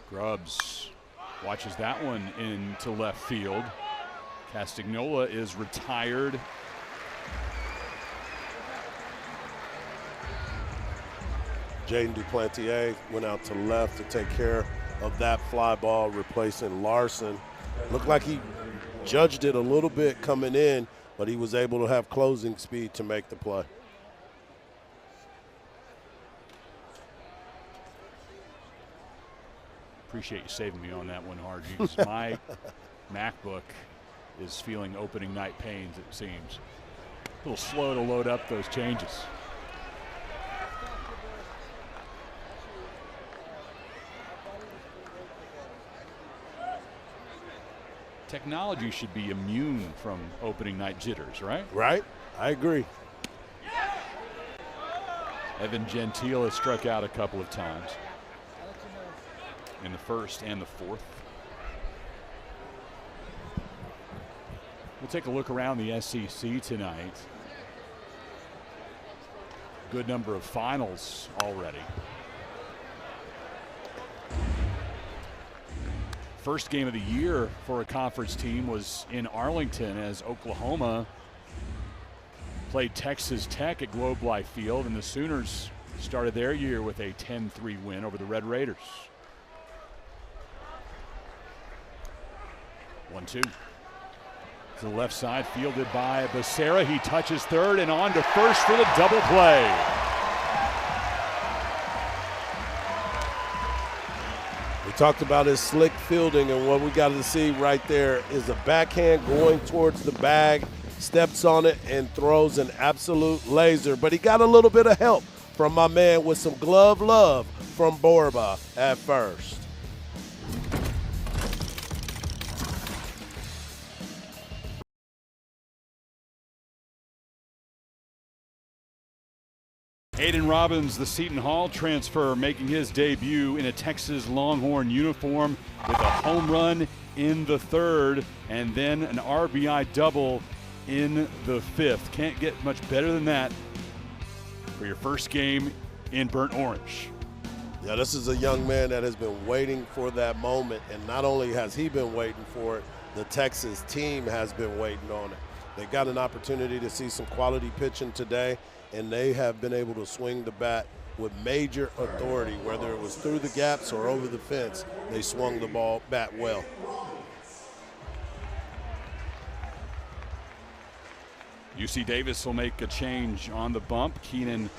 Grubbs watches that one into left field. Castagnola is retired. Jaden Duplantier went out to left to take care of that fly ball, replacing Larson. Looked like he judged it a little bit coming in, but he was able to have closing speed to make the play. Appreciate you saving me on that one, Hargy, because my MacBook is feeling opening night pains, it seems. A little slow to load up those changes. Technology should be immune from opening night jitters, right? Right? I agree. Evan Gentile has struck out a couple of times in the first and the fourth. We'll take a look around the SEC tonight. Good number of finals already. First game of the year for a conference team was in Arlington as Oklahoma played Texas Tech at Globe Life Field, and the Sooners started their year with a 10-3 win over the Red Raiders. 1-2. To the left side, fielded by Becerra. He touches third and on to first for the double play. We talked about his slick fielding, and what we got to see right there is a backhand going towards the bag, steps on it, and throws an absolute laser. But he got a little bit of help from my man with some glove love from Borba at first. Aiden Robbins, the Seton Hall transfer, making his debut in a Texas Longhorn uniform with a home run in the third and then an RBI double in the fifth. Can't get much better than that for your first game in Burnt Orange. Yeah, this is a young man that has been waiting for that moment, and not only has he been waiting for it, the Texas team has been waiting on it. They got an opportunity to see some quality pitching today, and they have been able to swing the bat with major authority, whether it was through the gaps or over the fence. They swung the bat well. UC Davis will make a change on the bump. Keenan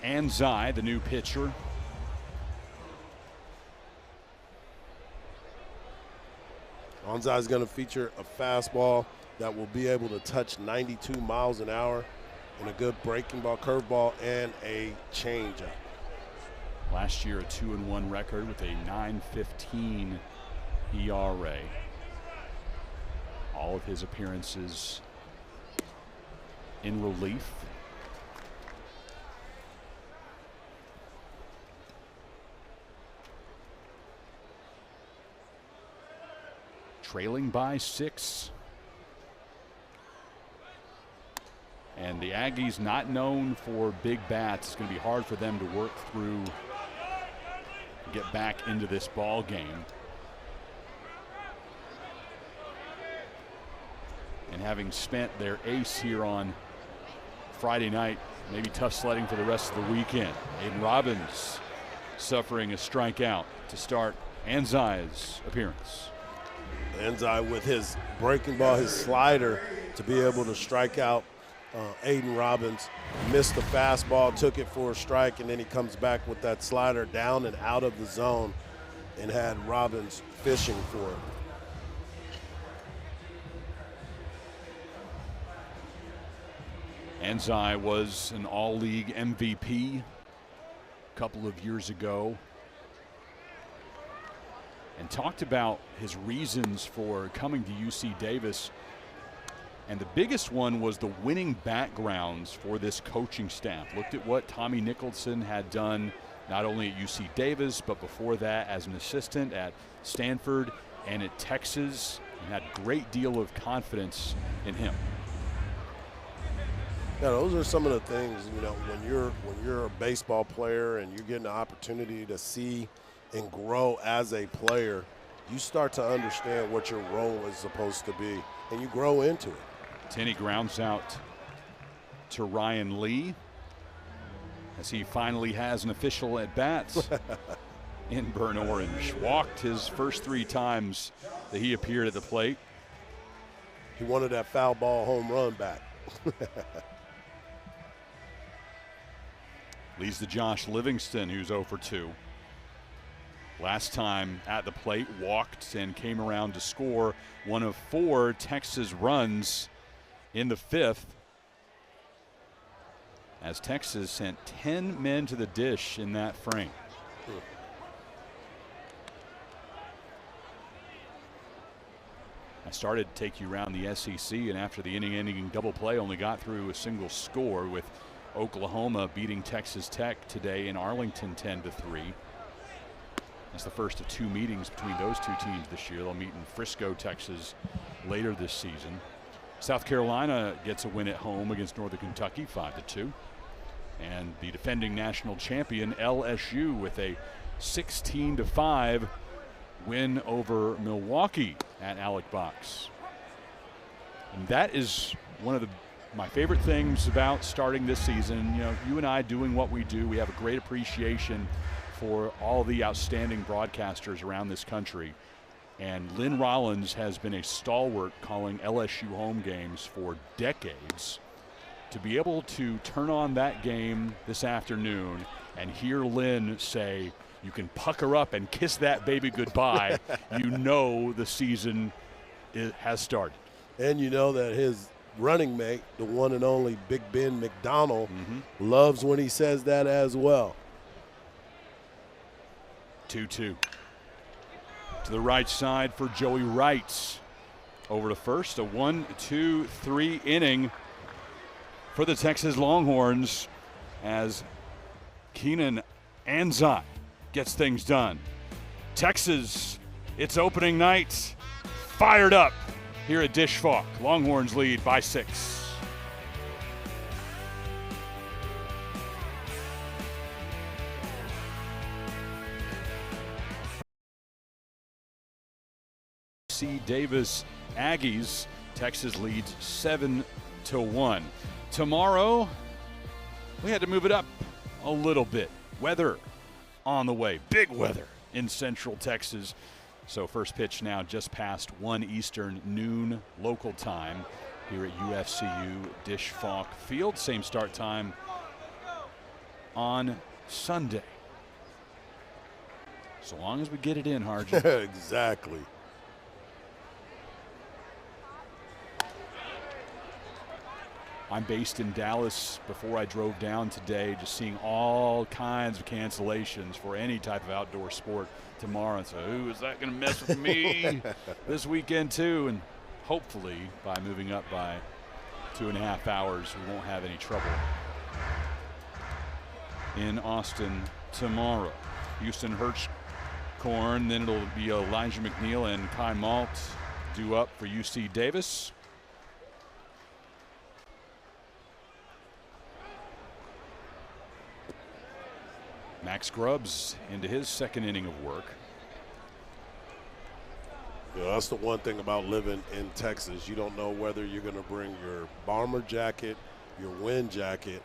Anzai, the new pitcher. Anzai is going to feature a fastball that will be able to touch 92 miles an hour, and a good breaking ball, curveball, and a changeup. Last year, a 2-1 record with a 9.15 ERA. All of his appearances in relief. Trailing by 6. And the Aggies, not known for big bats, it's going to be hard for them to work through, get back into this ball game. And having spent their ace here on Friday night maybe tough sledding for the rest of the weekend. Aiden Robbins suffering a strikeout to start Anzai's appearance. Anzai with his breaking ball, his slider, to be able to strike out Aiden Robbins. Missed the fastball, took it for a strike, and then he comes back with that slider down and out of the zone and had Robbins fishing for it. Anzai was an all-league MVP a couple of years ago and talked about his reasons for coming to UC Davis. And the biggest one was the winning backgrounds for this coaching staff. Looked at what Tommy Nicholson had done not only at UC Davis, but before that as an assistant at Stanford and at Texas, and had a great deal of confidence in him. Yeah, those are some of the things, you know, when you're a baseball player and you're getting the opportunity to see and grow as a player, you start to understand what your role is supposed to be, and you grow into it. Tenney grounds out to Ryan Lee as he finally has an official at bats in burnt orange. Walked his first 3 times that he appeared at the plate. He wanted that foul ball home run back. Leads to Josh Livingston, who's 0 for 2. Last time at the plate, walked and came around to score one of 4 Texas runs in the 5th, as Texas sent 10 men to the dish in that frame. I started to take you around the SEC, and after the inning-ending double play, only got through a single score, with Oklahoma beating Texas Tech today in Arlington 10-3. That's the first of 2 meetings between those 2 teams this year. They'll meet in Frisco, Texas later this season. South Carolina gets a win at home against Northern Kentucky 5-2. And the defending national champion LSU with a 16-5 win over Milwaukee at Alec Box. And that is one of my favorite things about starting this season. You know, you and I doing what we do, we have a great appreciation for all the outstanding broadcasters around this country. And Lynn Rollins has been a stalwart calling LSU home games for decades. To be able to turn on that game this afternoon and hear Lynn say, "You can pucker up and kiss that baby goodbye," you know the season has started. And you know that his running mate, the one and only Big Ben McDonald, loves when he says that as well. 2-2. To the right side for Joey Wright. Over to first, a 1-2-3 inning for the Texas Longhorns as Keenan Anzai gets things done. Texas, it's opening night, fired up here at Dish Falk. Longhorns lead by 6. Davis Aggies, Texas leads 7-1. Tomorrow, we had to move it up a little bit. Weather on the way, big weather in Central Texas. So first pitch now just past 1 Eastern, noon local time here at UFCU Dish Falk Field. Same start time on Sunday. So long as we get it in, Harjan. Exactly. I'm based in Dallas. Before I drove down today, just seeing all kinds of cancellations for any type of outdoor sport tomorrow. So, ooh, is that going to mess with me this weekend too? And hopefully, by moving up by 2.5 hours, we won't have any trouble in Austin tomorrow. Houston Hirschkorn, then it'll be Elijah McNeil and Kai Malt due up for UC Davis. Max Grubbs into his second inning of work. You know, that's the one thing about living in Texas. You don't know whether you're going to bring your bomber jacket, your wind jacket,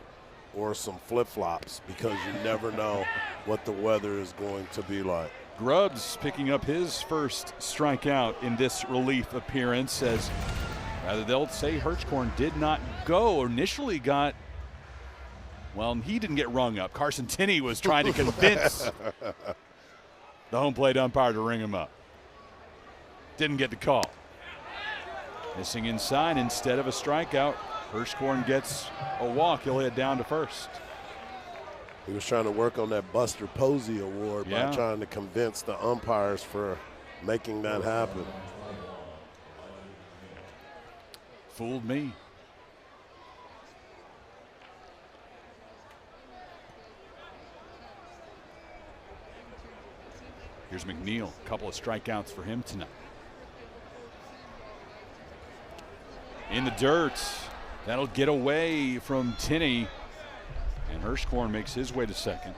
or some flip-flops because you never know what the weather is going to be like. Grubbs picking up his first strikeout in this relief appearance, as rather they'll say Hirschhorn did not go. Initially got, well, he didn't get rung up. Carson Tenney was trying to convince the home plate umpire to ring him up. Didn't get the call. Missing inside instead of a strikeout. Hirschhorn gets a walk. He'll head down to first. He was trying to work on that Buster Posey award by trying to convince the umpires for making that happen. Fooled me. Here's McNeil. A couple of strikeouts for him tonight. In the dirt. That'll get away from Tenney. And Hirschhorn makes his way to second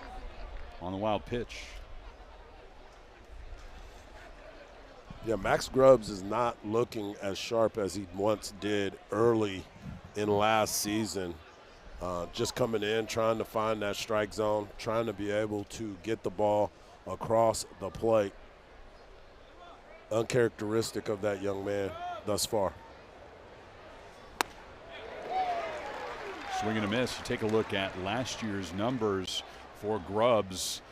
on the wild pitch. Yeah, Max Grubbs is not looking as sharp as he once did early in last season. Just coming in, trying to find that strike zone, trying to be able to get the ball across the plate. Uncharacteristic of that young man thus far. Swing and a miss. You take a look at last year's numbers for Grubbs,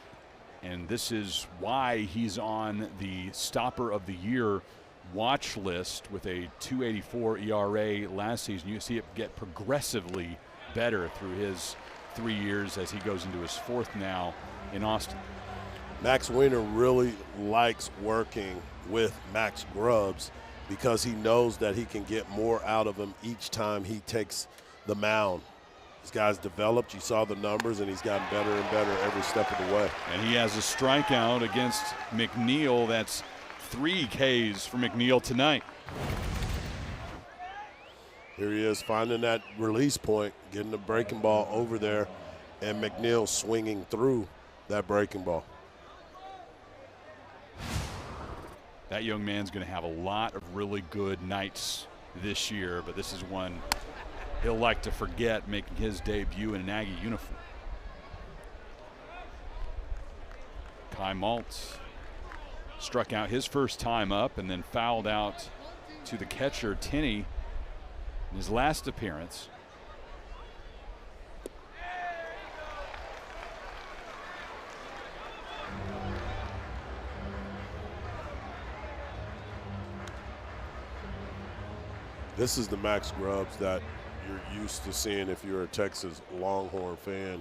and this is why he's on the Stopper of the Year watch list with a 2.84 ERA last season. You see it get progressively better through his 3 years as he goes into his fourth now in Austin. Max Weiner really likes working with Max Grubbs because he knows that he can get more out of him each time he takes the mound. This guy's developed. You saw the numbers, and he's gotten better and better every step of the way. And he has a strikeout against McNeil. That's 3 Ks for McNeil tonight. Here he is finding that release point, getting the breaking ball over there, and McNeil swinging through that breaking ball. That young man's going to have a lot of really good nights this year, but this is one he'll like to forget, making his debut in an Aggie uniform. Kai Maltz struck out his first time up and then fouled out to the catcher, Tenney, in his last appearance. This is the Max Grubbs that you're used to seeing if you're a Texas Longhorn fan.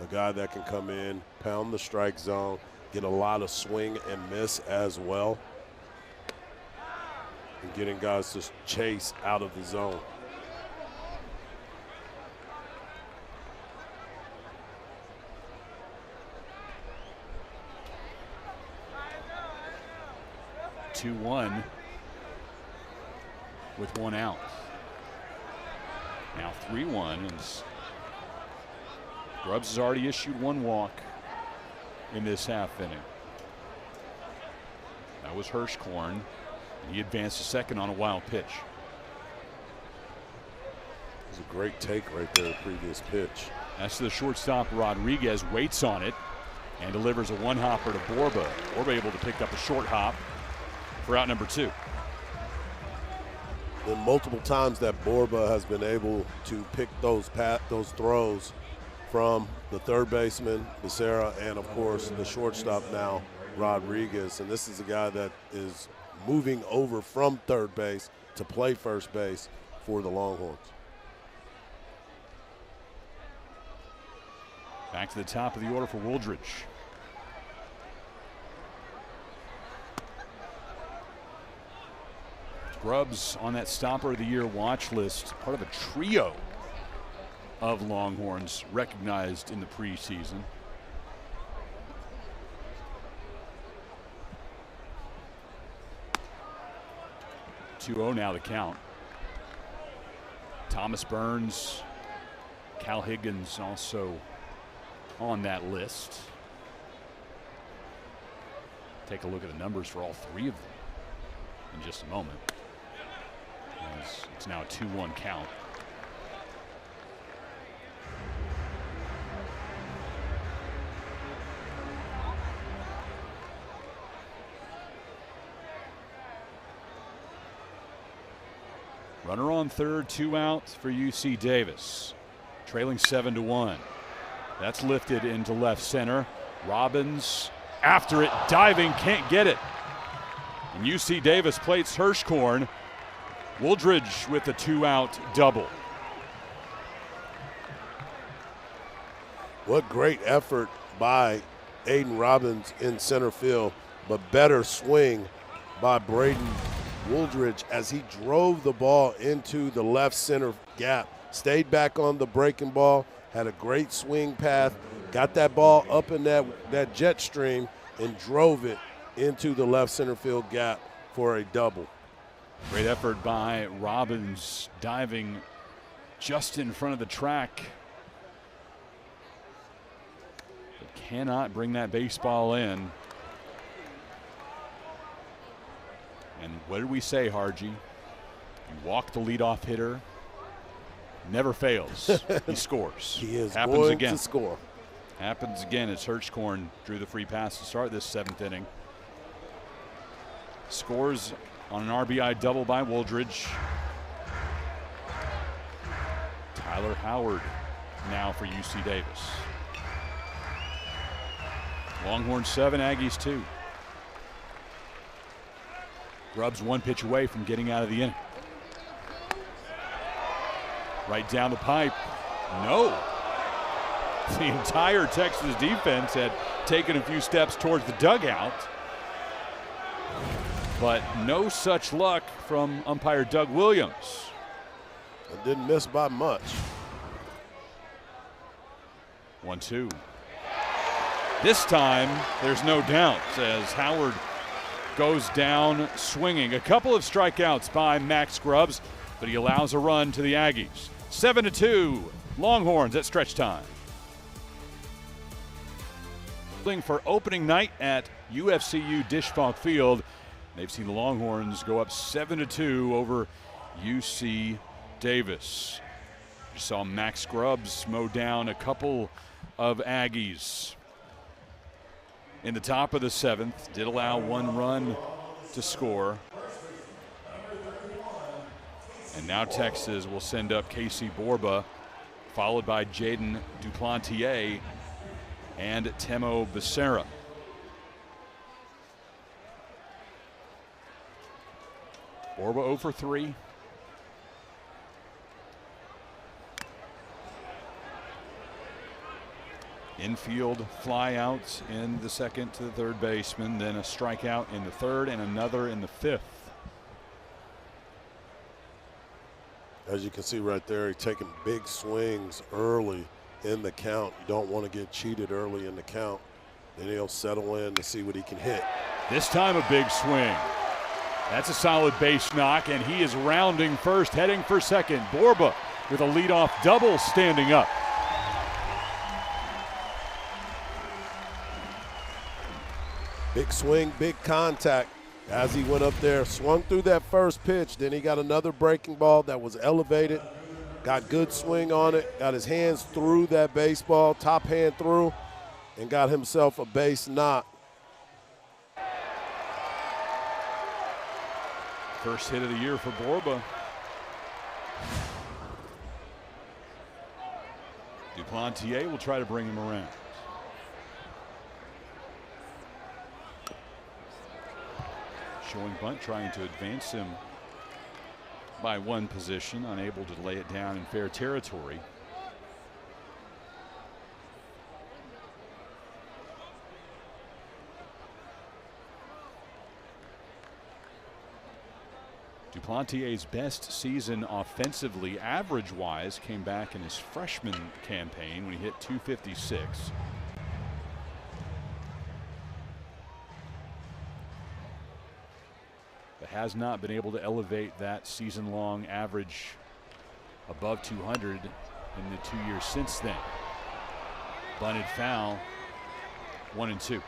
A guy that can come in, pound the strike zone, get a lot of swing and miss as well, and getting guys to chase out of the zone. Two-1 with 1 out. Now 3-1, and Grubbs has already issued 1 walk in this half inning. That was Hirschhorn, and he advanced to second on a wild pitch. It was a great take right there, the previous pitch. That's the shortstop. Rodriguez waits on it and delivers a 1-hopper to Borba. Borba able to pick up a short hop for out number 2. And multiple times that Borba has been able to pick those throws from the third baseman, Becerra, and of course the shortstop now, Rodriguez. And this is a guy that is moving over from third base to play first base for the Longhorns. Back to the top of the order for Wooldridge. Grubbs on that Stopper of the Year watch list, part of a trio of Longhorns recognized in the preseason. Two-0 now the count. Thomas Burns, Cal Higgins also on that list. Take a look at the numbers for all 3 of them in just a moment. It's now a 2-1 count. Runner on third, 2 out for UC Davis. Trailing 7-1. That's lifted into left center. Robbins after it, diving, can't get it. And UC Davis plates Hirschkorn. Wooldridge with the 2-out double. What great effort by Aiden Robbins in center field, but better swing by Braden Wooldridge as he drove the ball into the left center gap. Stayed back on the breaking ball, had a great swing path, got that ball up in that jet stream and drove it into the left center field gap for a double. Great effort by Robbins, diving just in front of the track. But cannot bring that baseball in. And what did we say, Harji? You walk the leadoff hitter. Never fails. He scores. He is Happens going again. to score. Happens again as Hirschkorn drew the free pass to start this 7th inning. Scores on an RBI double by Wooldridge. Tyler Howard now for UC Davis. Longhorns 7, Aggies 2. Grubbs 1 pitch away from getting out of the inning. Right down the pipe. No. The entire Texas defense had taken a few steps towards the dugout, but no such luck from umpire Doug Williams. And didn't miss by much. 1-2. This time, there's no doubt as Howard goes down swinging. A couple of strikeouts by Max Grubbs, but he allows a run to the Aggies. 7-2, Longhorns at stretch time. For opening night at UFCU Disch-Falk Field. They've seen the Longhorns go up 7-2 over UC Davis. You saw Max Grubbs mow down a couple of Aggies. In the top of the 7th, did allow 1 run to score. And now Texas will send up Casey Borba, followed by Jaden Duplantier and Temo Becerra. Borba 0 for 3. Infield flyouts in the 2nd to the 3rd baseman, then a strikeout in the 3rd and another in the 5th. As you can see right there, he's taking big swings early in the count. You don't want to get cheated early in the count. Then he'll settle in to see what he can hit. This time a big swing. That's a solid base knock, and he is rounding first, heading for second. Borba with a leadoff double standing up. Big swing, big contact as he went up there, swung through that first pitch. Then he got another breaking ball that was elevated, got good swing on it, got his hands through that baseball, top hand through, and got himself a base knock. First hit of the year for Borba. Duplantier will try to bring him around. Showing bunt, trying to advance him by 1 position, unable to lay it down in fair territory. Duplantier's best season offensively, average-wise, came back in his freshman campaign when he hit .256. But has not been able to elevate that season-long average above 200 in the 2 years since then. Bunted foul, 1-2.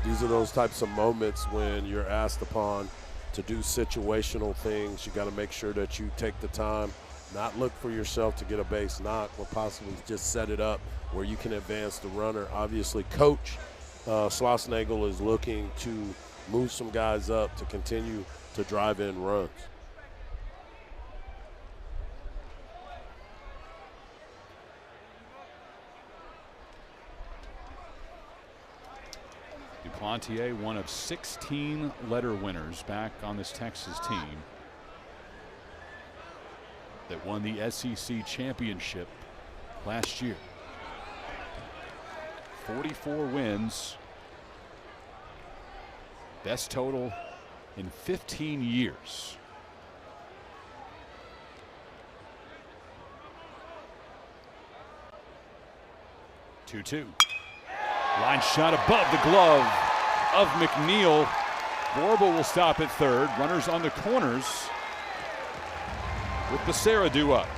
These are those types of moments when you're asked upon to do situational things. You got to make sure that you take the time, not look for yourself to get a base knock, but possibly just set it up where you can advance the runner. Obviously, Coach Schlossnagle is looking to move some guys up to continue to drive in runs. Duplantier, one of 16 letter winners back on this Texas team that won the SEC championship last year. 44 wins, best total in 15 years. Two-two. Line shot above the glove of McNeil. Borba will stop at third. Runners on the corners with Becerra due up.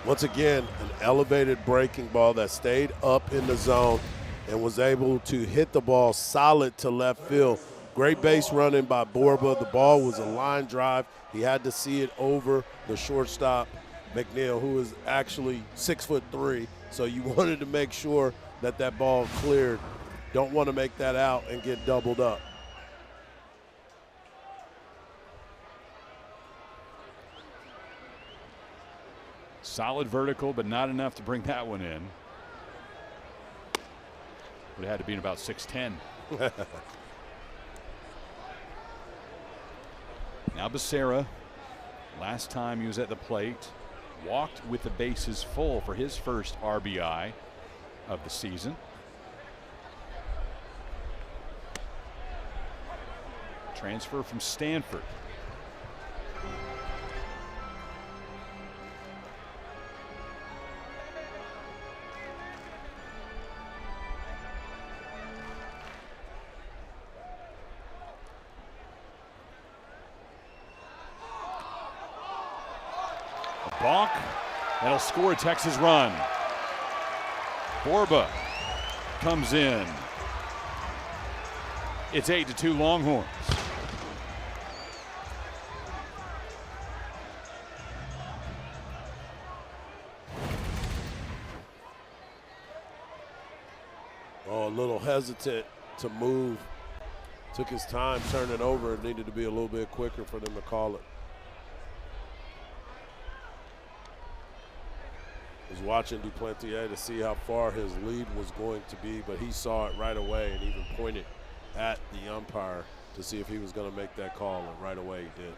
Once again, an elevated breaking ball that stayed up in the zone and was able to hit the ball solid to left field. Great base running by Borba. The ball was a line drive. He had to see it over the shortstop, McNeil, who is actually 6'3", so you wanted to make sure that that ball cleared. Don't want to make that out and get doubled up. Solid vertical, but not enough to bring that one in. Would have had to be in about 6'10". Now Becerra, last time he was at the plate, walked with the bases full for his first RBI of the season. Transfer from Stanford. Balk, that'll score a Texas run. Borba comes in. It's 8-2 Longhorns. Oh, a little hesitant to move. Took his time, turned it over. It needed to be a little bit quicker for them to call it. Was watching Duplantier to see how far his lead was going to be, but he saw it right away and even pointed at the umpire to see if he was going to make that call, and right away he did.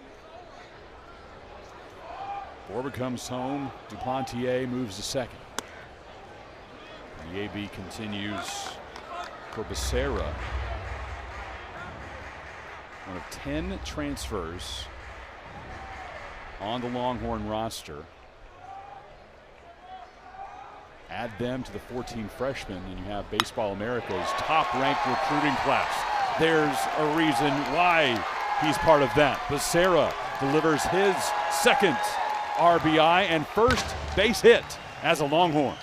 Borba comes home. Duplantier moves to second. The AB continues for Becerra. One of 10 transfers on the Longhorn roster. Add them to the 14 freshmen, and you have Baseball America's top-ranked recruiting class. There's a reason why he's part of that. Becerra delivers his second RBI and first base hit as a Longhorn.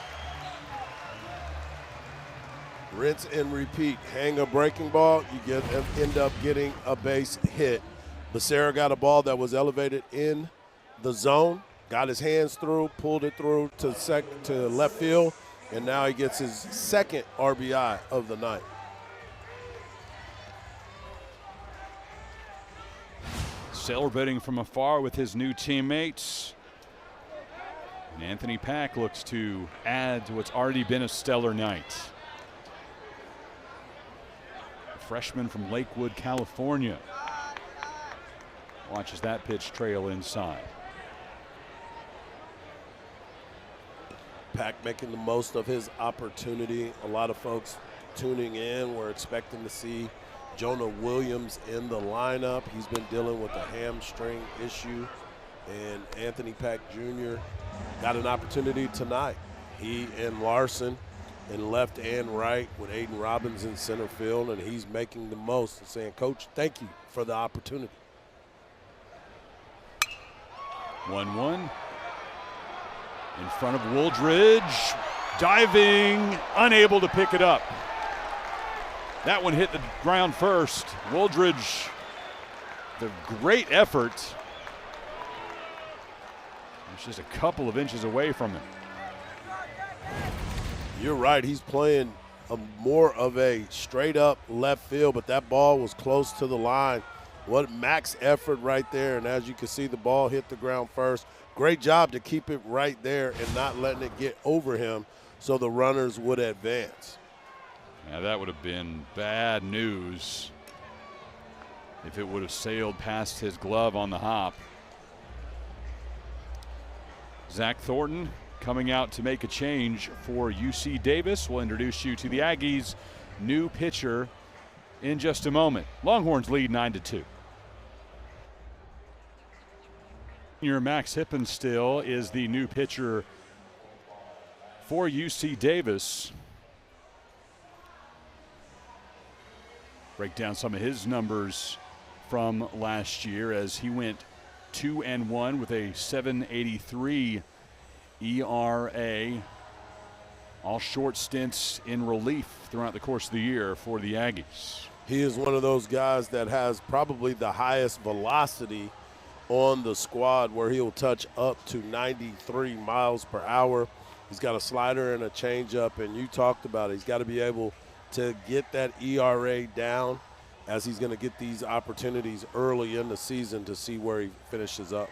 Rinse and repeat. Hang a breaking ball, you end up getting a base hit. Becerra got a ball that was elevated in the zone. Got his hands through, pulled it through to left field, and now he gets his second RBI of the night. Celebrating from afar with his new teammates. And Anthony Pack looks to add to what's already been a stellar night. A freshman from Lakewood, California. Watches that pitch trail inside. Pack making the most of his opportunity. A lot of folks tuning in. We're expecting to see Jonah Williams in the lineup. He's been dealing with a hamstring issue. And Anthony Pack Jr. got an opportunity tonight. He and Larson in left and right with Aiden Robbins in center field, and he's making the most and saying, Coach, thank you for the opportunity. 1-1. In front of Wooldridge, diving, unable to pick it up. That one hit the ground first. Wooldridge, the great effort. It's just a couple of inches away from him. You're right. He's playing more of a straight up left field, but that ball was close to the line. What max effort right there. And as you can see, the ball hit the ground first. Great job to keep it right there and not letting it get over him so the runners would advance. Now that would have been bad news if it would have sailed past his glove on the hop. Zach Thornton coming out to make a change for UC Davis. We'll introduce you to the Aggies' new pitcher in just a moment. Longhorns lead 9-2. Senior Max Hippenstill is the new pitcher for UC Davis. Break down some of his numbers from last year as he went 2-1 with a 7.83 ERA. All short stints in relief throughout the course of the year for the Aggies. He is one of those guys that has probably the highest velocity on the squad, where he'll touch up to 93 miles per hour. He's got a slider and a changeup, and you talked about it. He's got to be able to get that ERA down, as he's going to get these opportunities early in the season to see where he finishes up.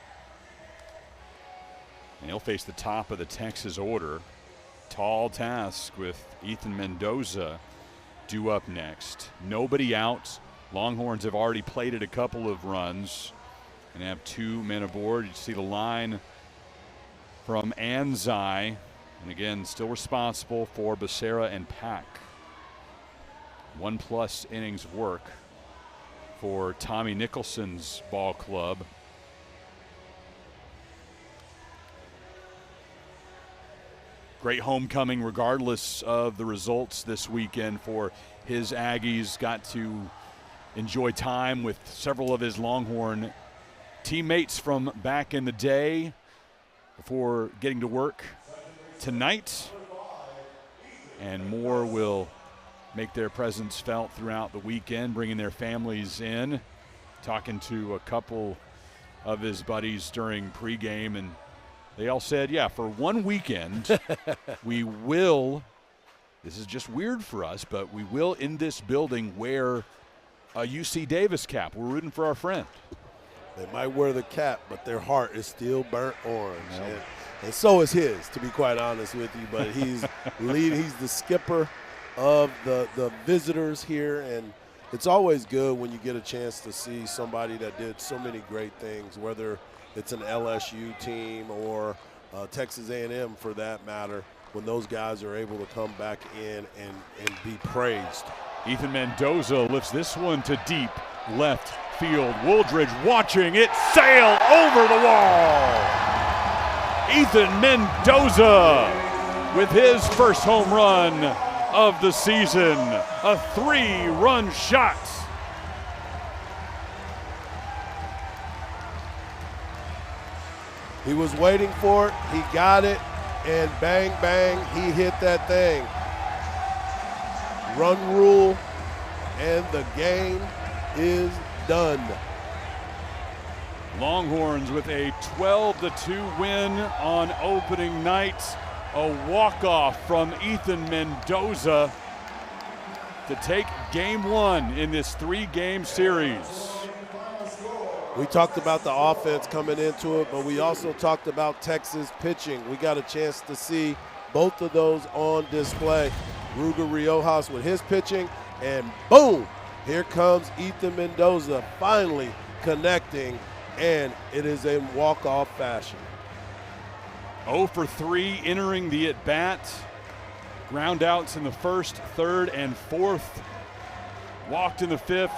And he'll face the top of the Texas order. Tall task with Ethan Mendoza due up next. Nobody out. Longhorns have already plated a couple of runs and have 2 men aboard. You see the line from Anzai, and again, still responsible for Becerra and Pack. 1+ innings of work for Tommy Nicholson's ball club. Great homecoming regardless of the results this weekend for his Aggies. Got to enjoy time with several of his Longhorn teammates from back in the day before getting to work tonight. And more will make their presence felt throughout the weekend, bringing their families in. Talking to a couple of his buddies during pregame, and they all said, yeah, for one weekend, we will, this is just weird for us, but we will in this building wear a UC Davis cap. We're rooting for our friend. They might wear the cap, but their heart is still burnt orange. Yep. And so is his, to be quite honest with you. But he's he's the skipper of the visitors here, and it's always good when you get a chance to see somebody that did so many great things, whether it's an LSU team or Texas A&M for that matter, when those guys are able to come back in and be praised. Ethan Mendoza lifts this one to deep left field. Wooldridge watching it sail over the wall. Ethan Mendoza with his first home run of the season, a 3-run shot. He was waiting for it, he got it, and bang, bang, he hit that thing. Run rule, and the game is done. Longhorns with a 12-2 win on opening night. A walk-off from Ethan Mendoza to take game 1 in this 3-game series. We talked about the offense coming into it, but we also talked about Texas pitching. We got a chance to see both of those on display. Ruger Riojas with his pitching, and boom, here comes Ethan Mendoza finally connecting, and it is in walk-off fashion. 0 for 3 entering the at-bat. Ground outs in the first, third, and fourth. Walked in the fifth,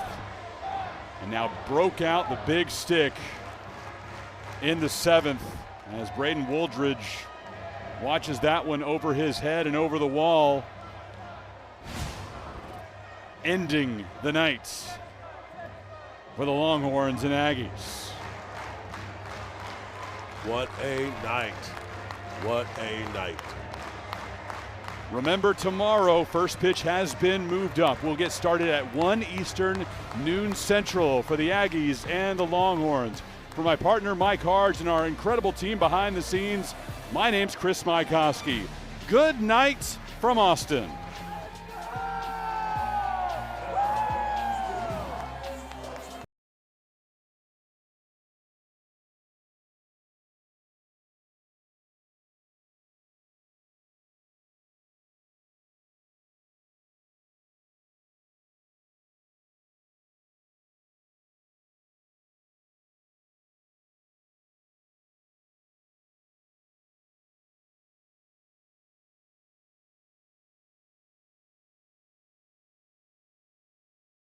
and now broke out the big stick in the seventh as Braden Wooldridge watches that one over his head and over the wall, ending the night for the Longhorns and Aggies. What a night. What a night. Remember, tomorrow, first pitch has been moved up. We'll get started at 1 Eastern, noon Central for the Aggies and the Longhorns. For my partner, Mike Harge, and our incredible team behind the scenes, my name's Chris Mykowski. Good night from Austin.